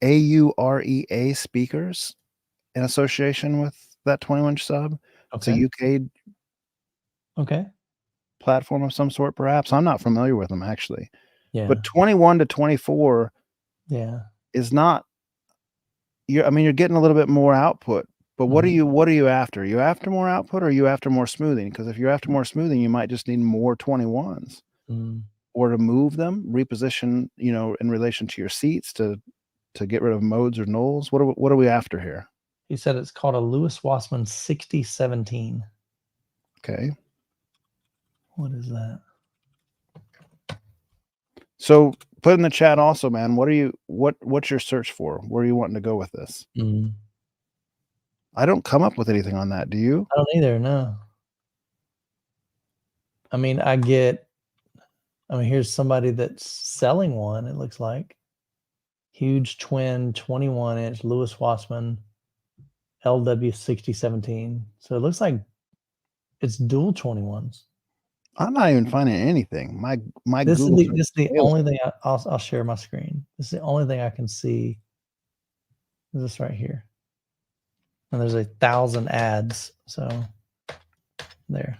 AUREA speakers in association with that 21-inch sub. Okay. It's a UK platform of some sort, perhaps. I'm not familiar with them actually. Yeah. But 21 to 24 is not, you're getting a little bit more output. But what are you after? Are you after more output or are you after more smoothing? Because if you're after more smoothing, you might just need more 21s. Or to move them, reposition, in relation to your seats to get rid of modes or nulls. What are we after here? He said it's called a Lewis Wassman 6017. Okay. What is that? So put in the chat also, man. What's your search for? Where are you wanting to go with this? I don't come up with anything on that. Do you? I don't either. No. I mean, here's somebody that's selling one. It looks like huge twin 21-inch Lewis Wassman LW 6017. So it looks like it's dual 21s. I'm not even finding anything. This is the only thing I'll share my screen. This is the only thing I can see. Is this right here? And there's 1,000 ads. So there.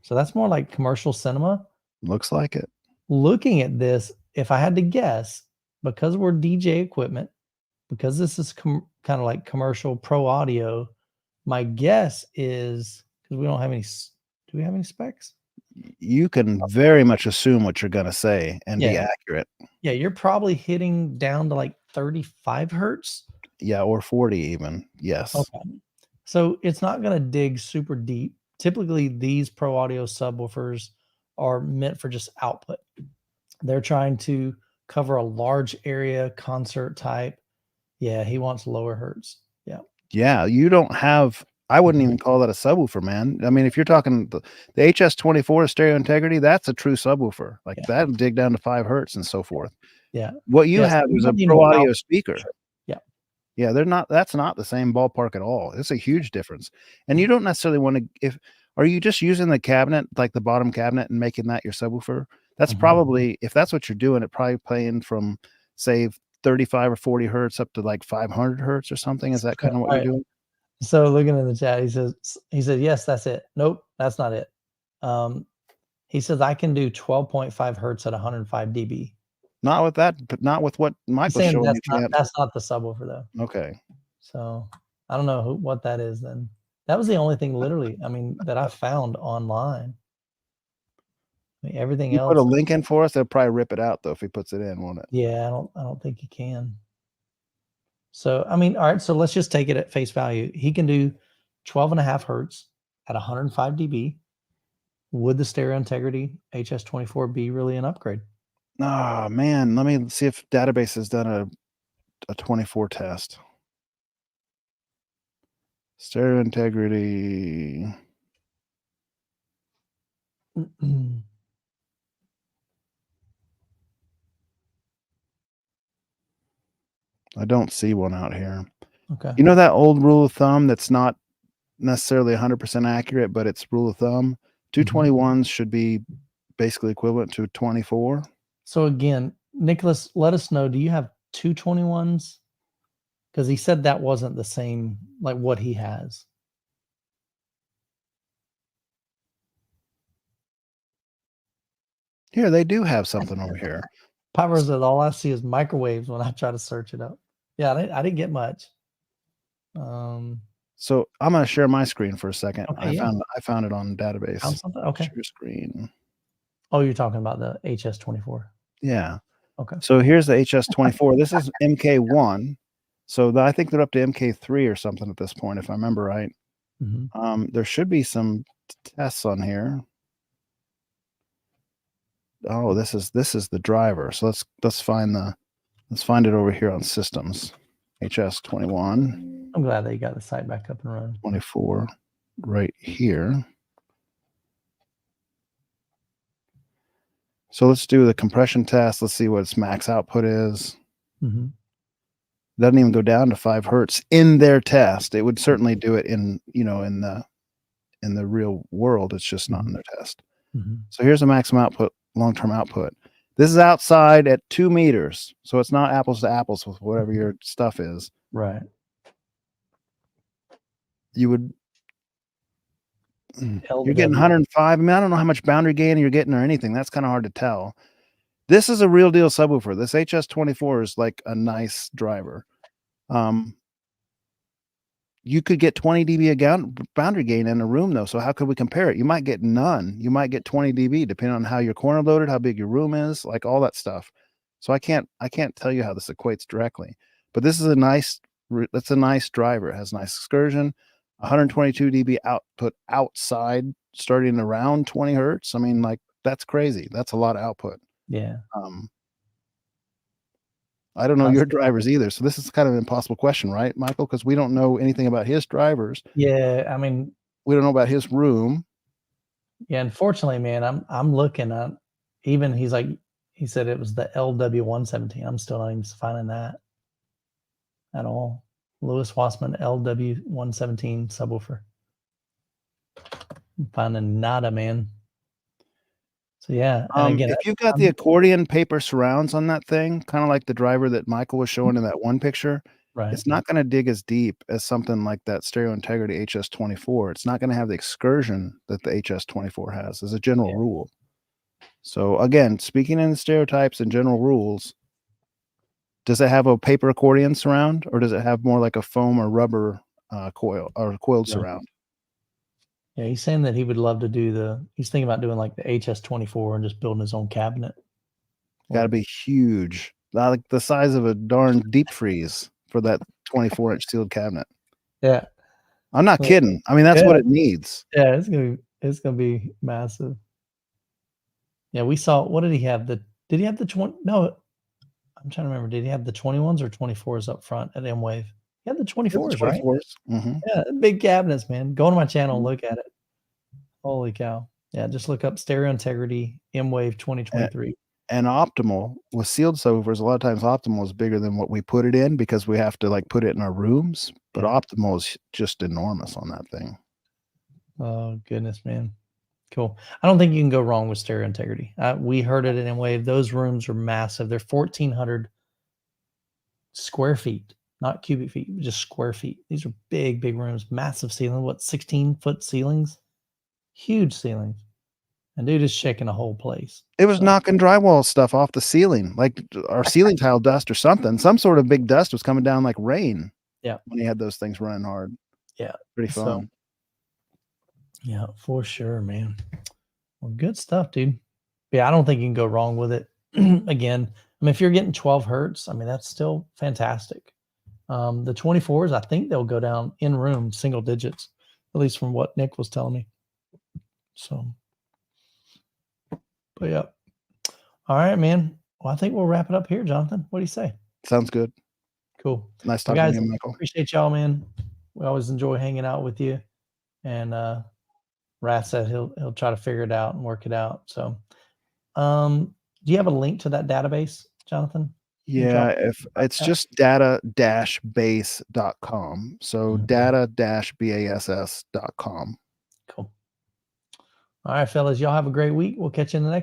So that's more like commercial cinema. Looks like it. Looking at this, if I had to guess, because we're DJ equipment, because this is kind of like commercial pro audio, my guess is, because we don't have any, do we have any specs? You can very much assume what you're going to say and be accurate. Yeah, you're probably hitting down to like 35 hertz. Yeah, or 40 even. Yes. Okay. So it's not going to dig super deep. Typically, these pro audio subwoofers are meant for just output. They're trying to cover a large area, concert type. Yeah, he wants lower hertz. Yeah. Yeah, you don't have, I wouldn't even call that a subwoofer, man. I mean, if you're talking the HS24 stereo integrity, that's a true subwoofer. Like that'll dig down to 5 hertz and so forth. Yeah. What you have is a pro audio speaker. Yeah. Yeah, that's not the same ballpark at all. It's a huge difference. And you don't necessarily want to, are you just using the cabinet, like the bottom cabinet, and making that your subwoofer? That's probably, if that's what you're doing, it probably playing from, say, 35 or 40 hertz up to like 500 hertz or something. Is that kind of what you're doing? So looking in the chat, he said, yes, that's it. Nope, that's not it. He says I can do 12.5 hertz at 105 dB. Not with that, but not with what He's Michael's saying showing you can't. that's not the subwoofer though. Okay. So I don't know what that is then. That was the only thing literally, I mean, that I found online. I mean, everything You else. put a link in for us, they'll probably rip it out though if he puts it in, won't it? Yeah, I don't think he can. So I mean, all right, so let's just take it at face value. He can do 12.5 hertz at 105 dB. Would the stereo integrity HS24 be really an upgrade? Oh man, let me see if database has done a 24 test. Stereo integrity. I don't see one out here. Okay. You know that old rule of thumb that's not necessarily 100% accurate, but it's rule of thumb? 221s should be basically equivalent to 24. So again, Nicholas, let us know, do you have 221s? Because he said that wasn't the same, like what he has. Here, they do have something over here. Power says all I see is microwaves when I try to search it up. Yeah, I didn't get much. So I'm going to share my screen for a second. Okay, I found it on database. Found something? Okay. Share screen. Oh, you're talking about the HS24. Yeah. Okay. So here's the HS24. This is MK1. So I think they're up to MK3 or something at this point, if I remember right. There should be some tests on here. Oh, this is the driver. So let's find it over here on systems. HS21. I'm glad that you got the site back up and running. 24 right here. So let's do the compression test. Let's see what its max output is. Doesn't even go down to 5 hertz in their test. It would certainly do it in the real world. It's just not in their test. So here's the maximum output, long-term output. This is outside at 2 meters. So it's not apples to apples with whatever your stuff is. Right. You're getting 105. I mean, I don't know how much boundary gain you're getting or anything. That's kind of hard to tell. This is a real deal subwoofer. This HS24 is like a nice driver. You could get 20 dB boundary gain in a room though. So how could we compare it? You might get none. You might get 20 dB depending on how you're corner loaded, how big your room is, like all that stuff. So I can't tell you how this equates directly, but this is a nice driver. It has nice excursion, 122 dB output outside starting around 20 hertz. I mean, like that's crazy. That's a lot of output. Yeah. I don't know your drivers either. So this is kind of an impossible question, right, Michael? Because we don't know anything about his drivers. Yeah. I mean, we don't know about his room. Yeah. Unfortunately, man, I'm looking at even he said it was the LW117. I'm still not even finding that at all. Lewis Wassman LW117 subwoofer. I'm finding nada, man. So yeah, and again, if you've got the accordion paper surrounds on that thing, kind of like the driver that Michael was showing in that one picture, right, it's not going to dig as deep as something like that Stereo Integrity HS24. It's not going to have the excursion that the HS24 has as a general rule. So again, speaking in stereotypes and general rules, does it have a paper accordion surround or does it have more like a foam or rubber coil or coiled surround? Yeah, he's saying that he would love to do he's thinking about doing like the HS24 and just building his own cabinet. Got to be huge, like the size of a darn deep freeze for that 24-inch sealed cabinet. Yeah, I'm not kidding. I mean, that's what it needs. Yeah, it's gonna be massive. Yeah, we saw. What did he have? Did he have the 20? No, I'm trying to remember. Did he have the 21s or 24s up front at M-Wave? He had the 24s, right? Yeah, big cabinets, man. Go to my channel and look at it. Holy cow. Yeah, just look up Stereo Integrity M-Wave 2023. And optimal with sealed subwoofers, a lot of times optimal is bigger than what we put it in because we have to like put it in our rooms. But optimal is just enormous on that thing. Oh, goodness, man. Cool. I don't think you can go wrong with Stereo Integrity. We heard it in M-Wave. Those rooms are massive. They're 1,400 square feet. not cubic feet, just square feet. These are big, big rooms, massive ceiling. What, 16-foot ceilings? Huge ceilings. And dude is shaking the whole place. It was knocking drywall stuff off the ceiling, like our ceiling tile dust or something. Some sort of big dust was coming down like rain. Yeah. When he had those things running hard. Yeah. Pretty fun. Yeah, for sure, man. Well, good stuff, dude. Yeah, I don't think you can go wrong with it. Again, I mean, if you're getting 12 hertz, I mean, that's still fantastic. The 24s, I think they'll go down in room single digits, at least from what Nick was telling me. So, but yeah. All right, man. Well, I think we'll wrap it up here, Jonathan. What do you say? Sounds good. Cool. Nice talking to you, Michael. Appreciate y'all, man. We always enjoy hanging out with you. And Rat said he'll try to figure it out and work it out. So, do you have a link to that database, Jonathan? Yeah, if it's just data-base.com. So data-bass.com. Cool. All right, fellas, y'all have a great week. We'll catch you in the next one.